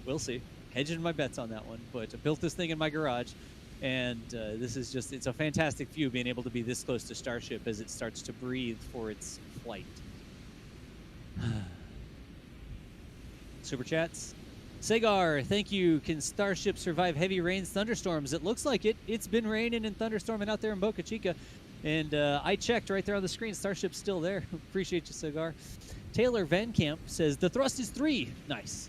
We'll see. Hedging my bets on that one, but I built this thing in my garage, and this is just, it's a fantastic view being able to be this close to Starship as it starts to breathe for its flight. Super chats. Segar, thank you. Can Starship survive heavy rains, thunderstorms? It looks like it. It's been raining and thunderstorming out there in Boca Chica. And I checked right there on the screen. Starship's still there. Appreciate you, Segar. Taylor Van Camp says, the thrust is 3. Nice.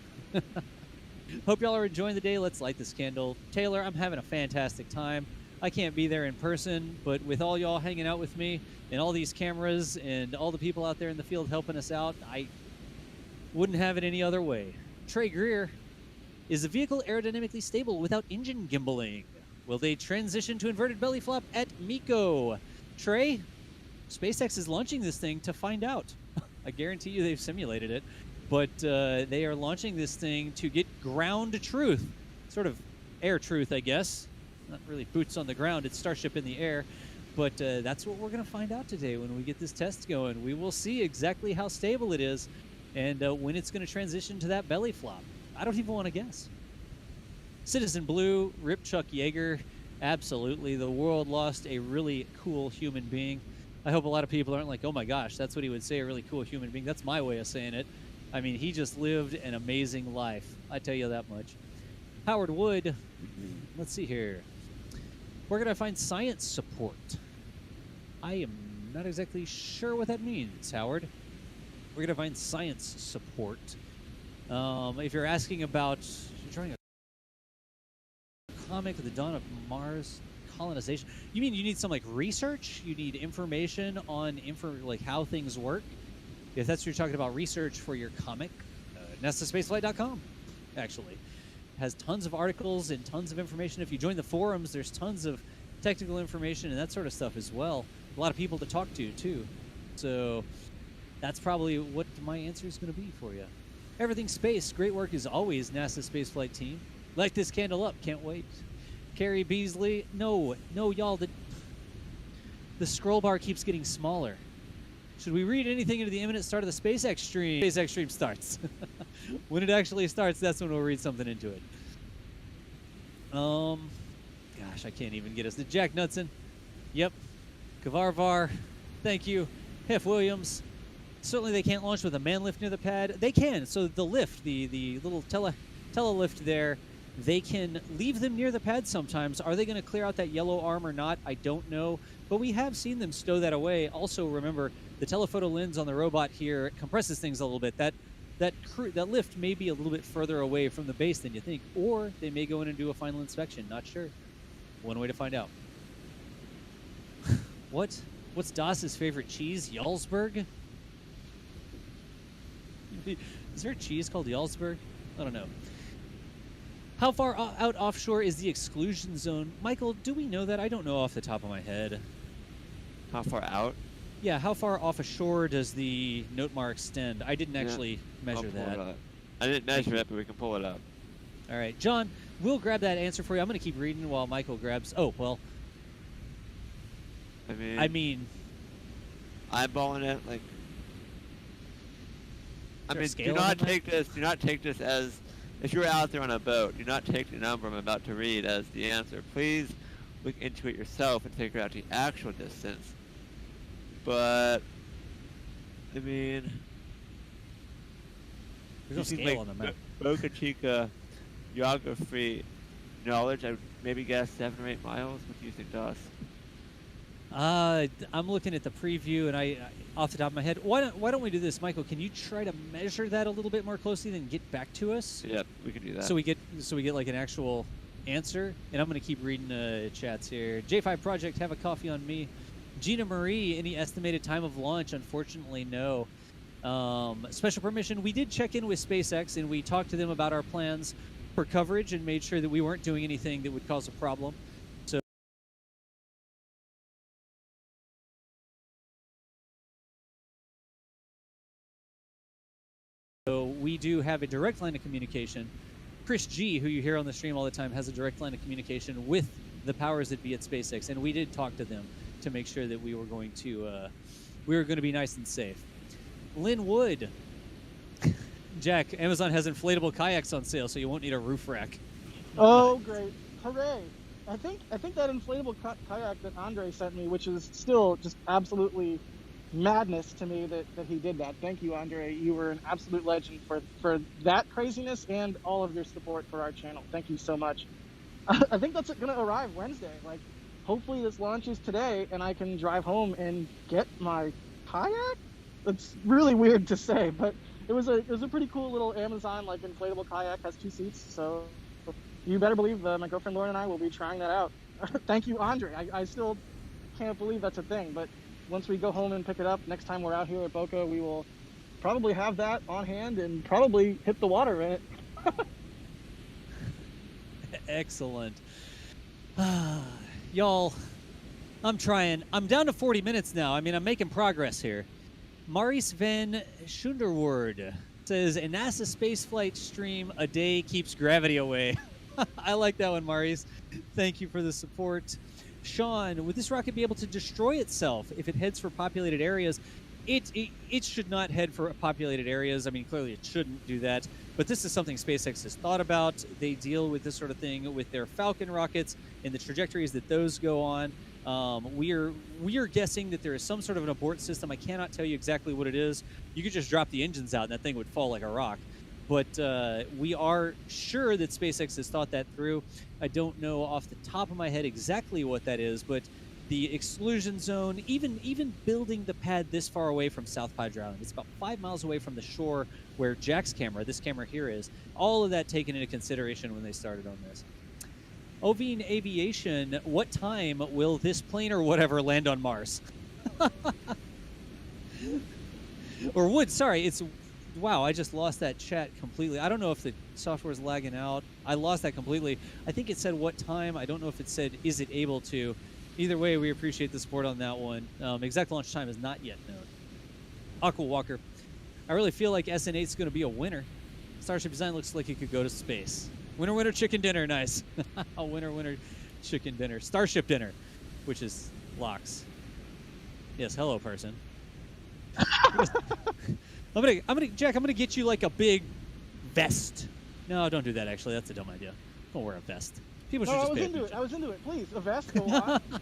Hope y'all are enjoying the day. Let's light this candle. Taylor, I'm having a fantastic time. I can't be there in person, but with all y'all hanging out with me and all these cameras and all the people out there in the field helping us out, I wouldn't have it any other way. Trey Greer, is the vehicle aerodynamically stable without engine gimbaling? Will they transition to inverted belly flop at MECO? Trey, SpaceX is launching this thing to find out. I guarantee you they've simulated it, but they are launching this thing to get ground truth, sort of air truth, I guess. Not really boots on the ground, it's Starship in the air, but that's what we're going to find out today when we get this test going. We will see exactly how stable it is and when it's going to transition to that belly flop. I don't even want to guess. Citizen Blue, Rip Chuck Yeager, absolutely. The world lost a really cool human being. I hope a lot of people aren't like, oh my gosh, that's what he would say, a really cool human being. That's my way of saying it. I mean, he just lived an amazing life. I tell you that much. Howard Wood, let's see here. We're going to find science support. I am not exactly sure what that means, Howard. We're going to find science support. If you're asking about, you're drawing a comic of the dawn of Mars colonization, you mean you need some like research? You need information on like how things work? If that's what you're talking about, research for your comic, NASAspaceflight.com actually has tons of articles and tons of information. If you join the forums, there's tons of technical information and that sort of stuff as well. A lot of people to talk to too. So that's probably what my answer is going to be for you. Everything space, great work as always, NASA Spaceflight team. Light this candle up, can't wait. Carrie Beasley, no, y'all, the scroll bar keeps getting smaller. Should we read anything into the imminent start of the SpaceX stream? SpaceX stream starts. When it actually starts, that's when we'll read something into it. Gosh, I can't even get us to Jack Knudsen. Yep. Kavarvar, thank you. Hef Williams. Certainly they can't launch with a man lift near the pad. They can. So the lift, the little telelift there, they can leave them near the pad sometimes. Are they going to clear out that yellow arm or not? I don't know. But we have seen them stow that away. Also, remember, the telephoto lens on the robot here compresses things a little bit. That lift may be a little bit further away from the base than you think. Or they may go in and do a final inspection. Not sure. One way to find out. What's Doss's favorite cheese? Jarlsberg? Is there a cheese called Jarlsberg? I don't know. How far out offshore is the exclusion zone? Michael, do we know that? I don't know off the top of my head. How far out? Yeah, how far off ashore does the note mar extend? I didn't actually measure that. I didn't measure it, but we can pull it up. All right, John, we'll grab that answer for you. I'm going to keep reading while Michael grabs... Oh, well... I mean... eyeballing it, like... do not take this as... If you're out there on a boat, do not take the number I'm about to read as the answer. Please look into it yourself and figure out the actual distance. But, I mean... There's no scale on the map. Boca Chica geography knowledge, I would maybe guess 7 or 8 miles. What do you think, Doss? I'm looking at the preview, and I off the top of my head, why don't we do this, Michael? Can you try to measure that a little bit more closely, then get back to us? Yep, we can do that. So we get like an actual answer. And I'm going to keep reading chats here. J5 Project, have a coffee on me. Gina Marie, any estimated time of launch? Unfortunately, no. Special permission. We did check in with SpaceX, and we talked to them about our plans for coverage and made sure that we weren't doing anything that would cause a problem. So we do have a direct line of communication. Chris G, who you hear on the stream all the time, has a direct line of communication with the powers that be at SpaceX, and we did talk to them. to make sure that we were going to be nice and safe. Lynn Wood. Jack, Amazon has inflatable kayaks on sale, so you won't need a roof rack. Oh, great. Hooray. I think that inflatable kayak that Andre sent me, which is still just absolutely madness to me that he did that. Thank you, Andre. You were an absolute legend for that craziness and all of your support for our channel. Thank you so much. I think that's going to arrive Wednesday. Like, hopefully this launches today and I can drive home and get my kayak. It's really weird to say, but it was a pretty cool little Amazon like inflatable kayak, has 2 seats, so you better believe my girlfriend Lauren and I will be trying that out. Thank you, Andre. I still can't believe that's a thing, but once we go home and pick it up, next time we're out here at Boca, we will probably have that on hand and probably hit the water in it. Excellent. Y'all, I'm trying. I'm down to 40 minutes now. I mean, I'm making progress here. Maurice Van Schunderwoord says, a NASA spaceflight stream a day keeps gravity away. I like that one, Maurice. Thank you for the support. Sean, would this rocket be able to destroy itself if it heads for populated areas? It should not head for populated areas. I mean, clearly it shouldn't do that. But this is something SpaceX has thought about. They deal with this sort of thing with their Falcon rockets and the trajectories that those go on. We are guessing that there is some sort of an abort system. I cannot tell you exactly what it is. You could just drop the engines out and that thing would fall like a rock. But we are sure that SpaceX has thought that through. I don't know off the top of my head exactly what that is, but the exclusion zone, even building the pad this far away from South Padre Island, it's about 5 miles away from the shore where Jack's camera, this camera here is, all of that taken into consideration when they started on this. Ovine Aviation, what time will this plane or whatever land on Mars? Or would, sorry, it's, wow, I just lost that chat completely. I don't know if the software's lagging out. I lost that completely. I think it said what time. I don't know if it said, is it able to? Either way, we appreciate the support on that one. Exact launch time is not yet known. Aqua Walker, I really feel like SN8 is going to be a winner. Starship design looks like it could go to space. Winner, winner, chicken dinner, nice. Winner, winner, chicken dinner. Starship dinner, which is Locks. Yes, hello, person. Jack, I'm gonna get you like a big vest. No, don't do that. Actually, that's a dumb idea. Don't wear a vest. People should just pay attention. I was into it. Please, a vest. Go on. Do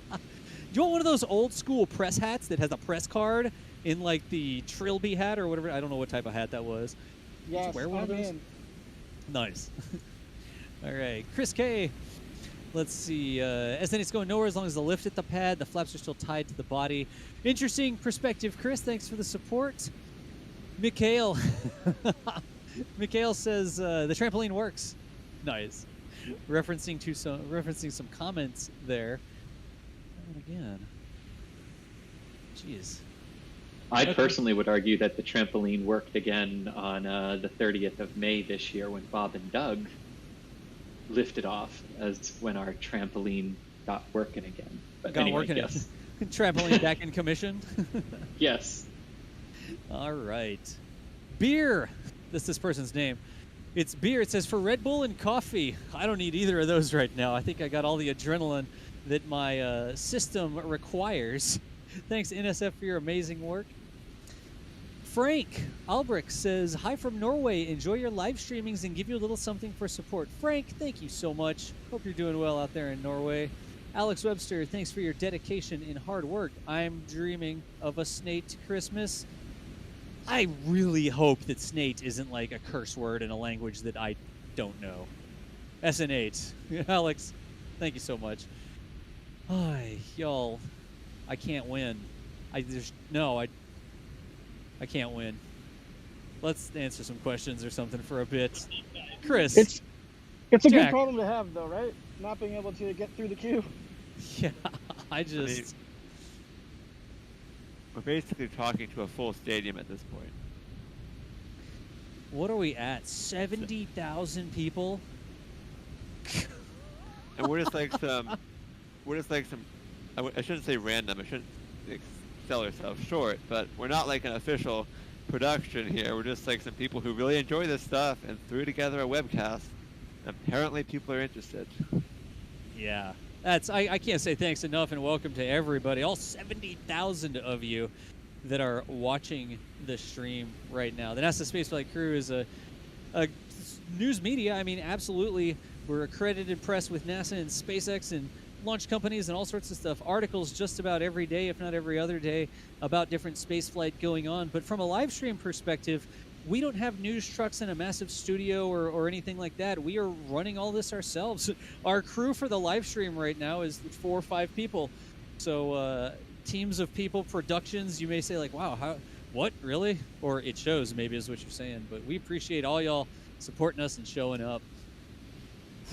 you want one of those old school press hats that has a press card in like the Trilby hat or whatever? I don't know what type of hat that was. Yes, wear one of those? in. Nice. All right, Chris K. Let's see. SN8's going nowhere as long as the lift at the pad. The flaps are still tied to the body. Interesting perspective, Chris. Thanks for the support. Mikhail. Mikhail says the trampoline works. Nice. Referencing some comments there. And again. Jeez. I personally would argue that the trampoline worked again on the 30th of May this year when Bob and Doug lifted off as when our trampoline got working again. But got anyway, working yes. Trampoline back in commission. Yes. All right. Beer. That's this person's name. It's beer. It says for Red Bull and coffee. I don't need either of those right now. I think I got all the adrenaline that my system requires. Thanks, NSF, for your amazing work. Frank Albrecht says, hi from Norway. Enjoy your live streamings and give you a little something for support. Frank, thank you so much. Hope you're doing well out there in Norway. Alex Webster, thanks for your dedication and hard work. I'm dreaming of a SN8 Christmas. I really hope that SN8 isn't like a curse word in a language that I don't know. SN8. Alex, thank you so much. Y'all, I can't win. I can't win. Let's answer some questions or something for a bit. Chris. It's a Jack. good problem to have, though, right? Not being able to get through the queue. Yeah, we're basically talking to a full stadium at this point. What are we at? 70,000 people? And we're just like some, I shouldn't say random, I shouldn't sell ourselves short, but we're not like an official production here. We're just like some people who really enjoy this stuff and threw together a webcast. Apparently people are interested. Yeah. I can't say thanks enough, and welcome to everybody, all 70,000 of you that are watching the stream right now. The NASA Spaceflight Crew is a news media. I mean, absolutely, we're accredited press with NASA and SpaceX and launch companies and all sorts of stuff. Articles just about every day, if not every other day, about different spaceflight going on. But from a live stream perspective, we don't have news trucks in a massive studio or anything like that. We are running all this ourselves. Our crew for the live stream right now is 4 or 5 people. So teams of people, productions, you may say like, wow, what, really? Or it shows, maybe, is what you're saying. But we appreciate all y'all supporting us and showing up.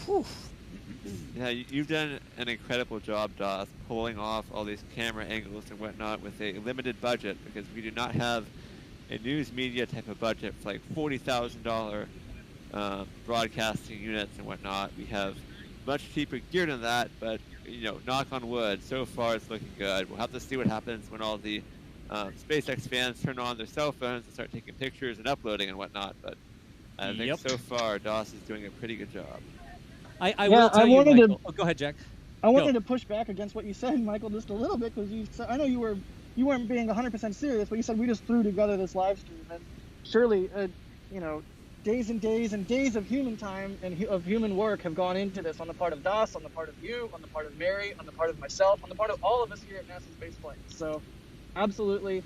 Whew. Yeah, you've done an incredible job, DOS, pulling off all these camera angles and whatnot with a limited budget, because we do not have a news media type of budget for like $40,000 broadcasting units and whatnot. We have much cheaper gear than that, but knock on wood, so far it's looking good. We'll have to see what happens when all the SpaceX fans turn on their cell phones and start taking pictures and uploading and whatnot. But I think so far DOS is doing a pretty good job. I will tell you, Michael. Go ahead, Jack. I wanted to push back against what you said, Michael, just a little bit, because I know you weren't being 100% serious, but you said we just threw together this live stream, and surely, days and days and days of human time and of human work have gone into this on the part of DOS, on the part of you, on the part of Mary, on the part of myself, on the part of all of us here at NASA Spaceflight. So, absolutely,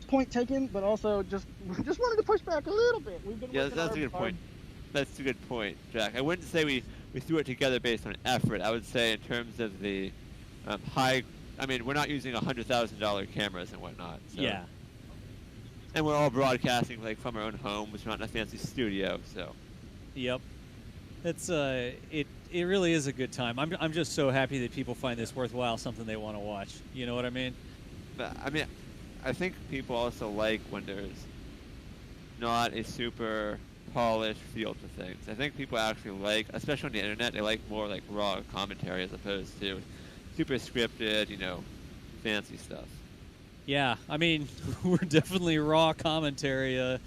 point taken, but also just wanted to push back a little bit. We've been that's a good point. That's a good point, Jack. I wouldn't say we threw it together based on effort. I would say in terms of the we're not using $100,000 cameras and whatnot. So. Yeah. And we're all broadcasting like from our own home, which is not in a fancy studio. So. Yep. It's it really is a good time. I'm just so happy that people find this worthwhile, something they want to watch. You know what I mean? But I think people also like when there's not a super polished feel to things. I think people actually like, especially on the internet, they like more like raw commentary as opposed to super scripted, fancy stuff. Yeah, I mean, we're definitely raw commentary.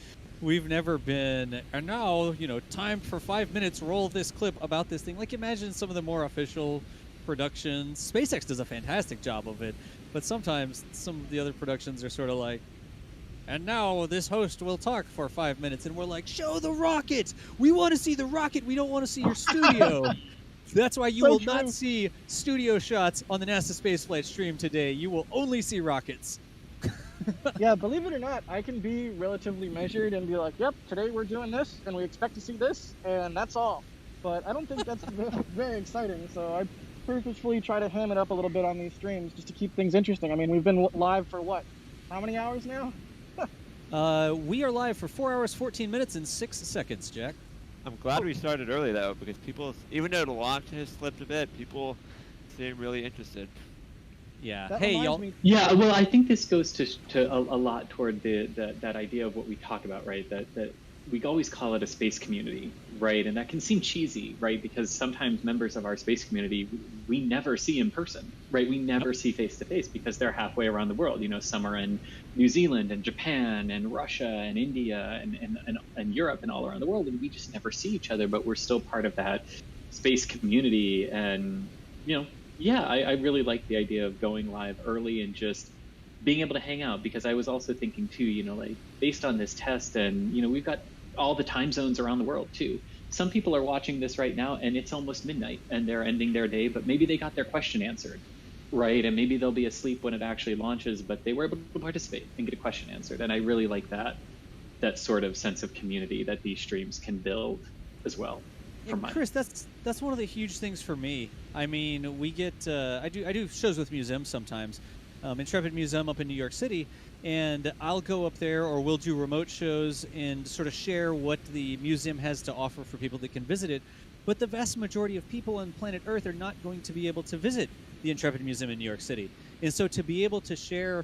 We've never been, and now, time for 5 minutes, roll this clip about this thing. Like, imagine some of the more official productions. SpaceX does a fantastic job of it, but sometimes some of the other productions are sort of like, and now this host will talk for 5 minutes, and we're like, show the rocket! We want to see the rocket! We don't want to see your studio! That's why you will not see studio shots on the NASA Spaceflight stream today. You will only see rockets. Yeah, believe it or not, I can be relatively measured and be like, yep, today we're doing this, and we expect to see this, and that's all. But I don't think that's very exciting, so I purposefully try to ham it up a little bit on these streams just to keep things interesting. I mean, we've been live for what? How many hours now? We are live for 4 hours, 14 minutes, and 6 seconds, Jack. I'm glad we started early, though, because people, even though the launch has slipped a bit, people seem really interested. Yeah. That hey, y'all. Yeah, well, I think this goes to a lot toward that idea of what we talk about, right? That we always call it a space community, right? And that can seem cheesy, right? Because sometimes members of our space community, we never see in person, right? We never see face to face because they're halfway around the world. Some are in New Zealand and Japan and Russia and India and Europe and all around the world, and we just never see each other, but we're still part of that space community. And, I really like the idea of going live early and just being able to hang out, because I was also thinking too, like based on this test, and, we've got all the time zones around the world too. Some people are watching this right now and it's almost midnight and they're ending their day, but maybe they got their question answered, right? And maybe they'll be asleep when it actually launches, but they were able to participate and get a question answered. And I really like that sort of sense of community that these streams can build as well. Chris, that's one of the huge things for me. I mean, we get I do shows with museums sometimes. Intrepid Museum up in New York City, and I'll go up there, or we'll do remote shows and sort of share what the museum has to offer for people that can visit it. But the vast majority of people on planet Earth are not going to be able to visit the Intrepid Museum in New York City. And so to be able to share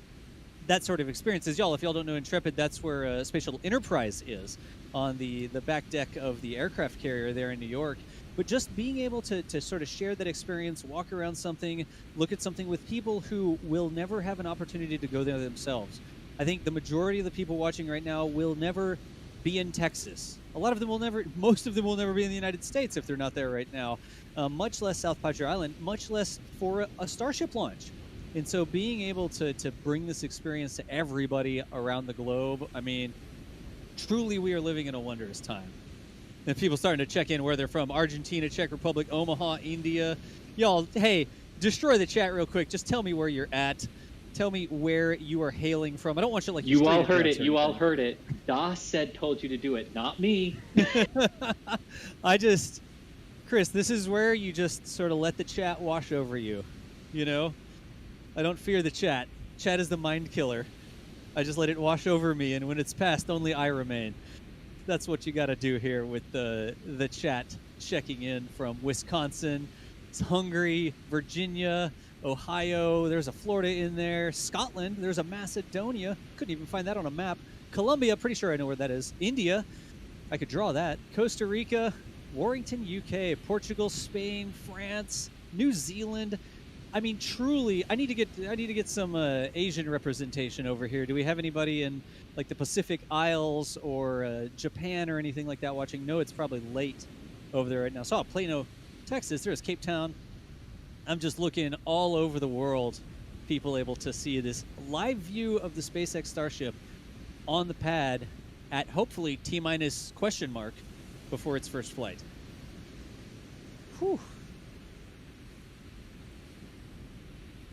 that sort of experience, if y'all don't know Intrepid, that's where Space Shuttle Enterprise is, on the back deck of the aircraft carrier there in New York. But just being able to sort of share that experience, walk around something, look at something with people who will never have an opportunity to go there themselves. I think the majority of the people watching right now will never be in Texas. A lot of them will never, most of them will never be in the United States if they're not there right now, much less South Padre Island, much less for a Starship launch. And so being able to bring this experience to everybody around the globe, I mean, truly we are living in a wondrous time. And people starting to check in where they're from. Argentina, Czech Republic, Omaha, India. Y'all, hey, destroy the chat real quick. Just tell me where you're at. Tell me where you are hailing from. I don't want you like you all heard it. You all heard it. Das said told you to do it, not me. Chris, this is where you just sort of let the chat wash over you. You know? I don't fear the chat. Chat is the mind killer. I just let it wash over me, and when it's past, only I remain. That's what you got to do here with the chat checking in from Wisconsin, Hungary, Virginia, Ohio. There's a Florida in there. Scotland. There's a Macedonia. Couldn't even find that on a map. Colombia. Pretty sure I know where that is. India. I could draw that. Costa Rica, Warrington, UK, Portugal, Spain, France, New Zealand. I mean, truly, I need to get some Asian representation over here. Do we have anybody in like the Pacific Isles or Japan or anything like that watching? No, it's probably late over there right now. So, Plano, Texas. There's Cape Town. I'm just looking all over the world. People able to see this live view of the SpaceX Starship on the pad at hopefully T-minus question mark before its first flight. Whew.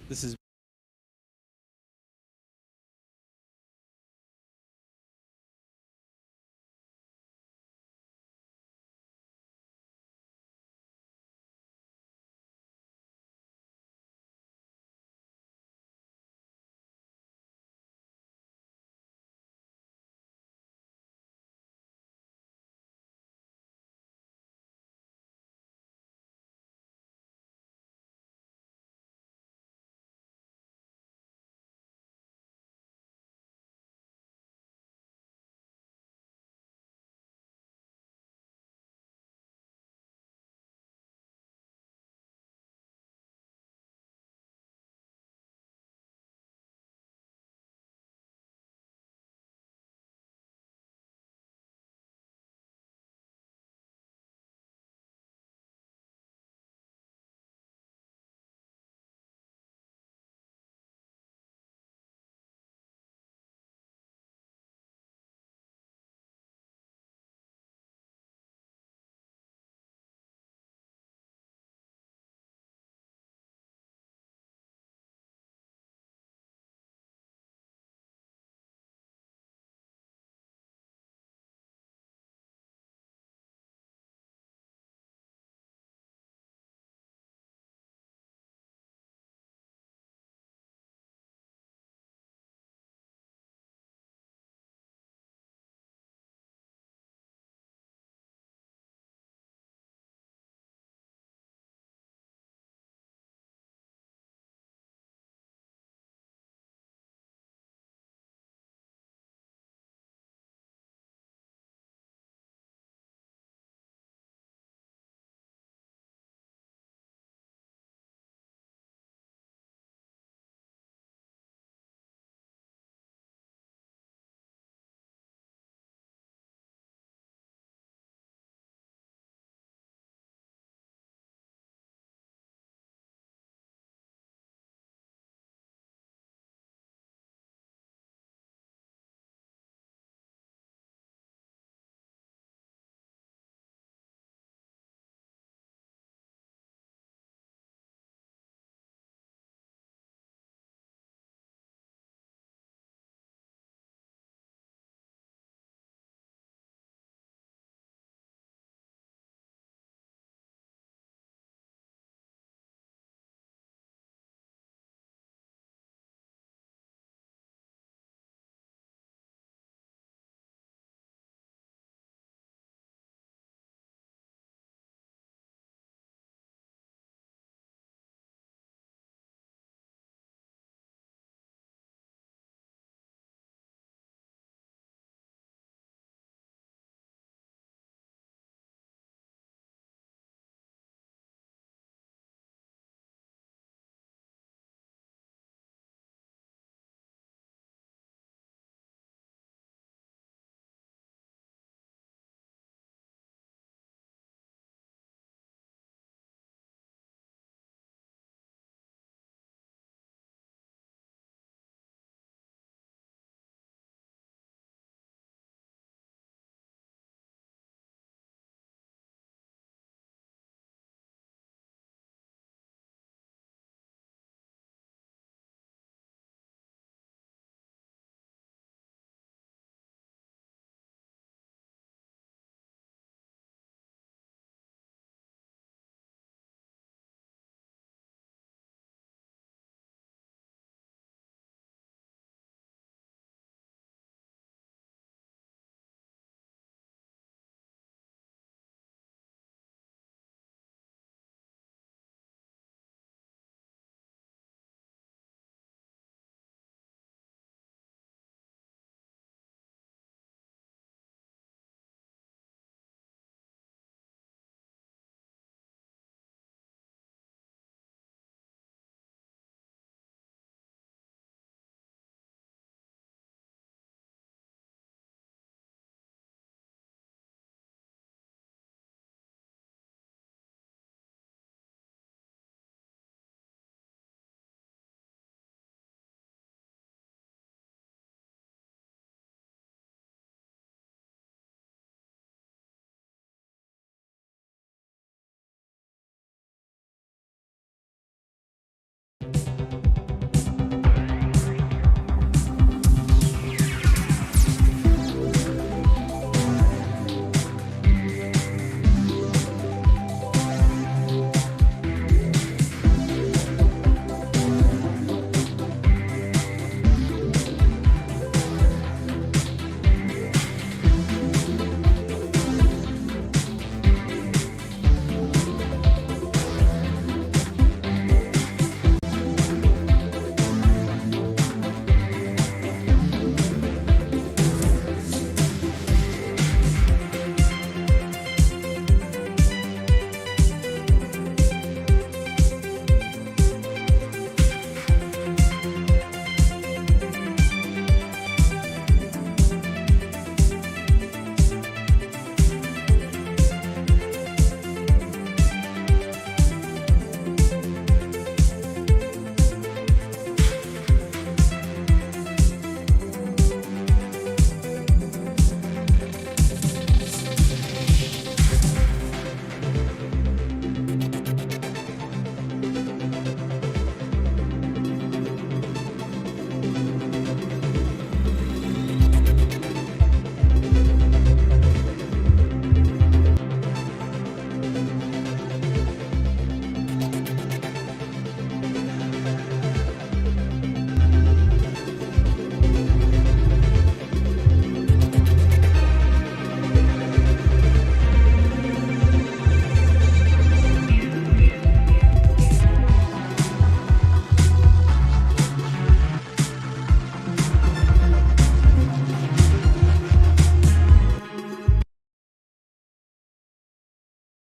This is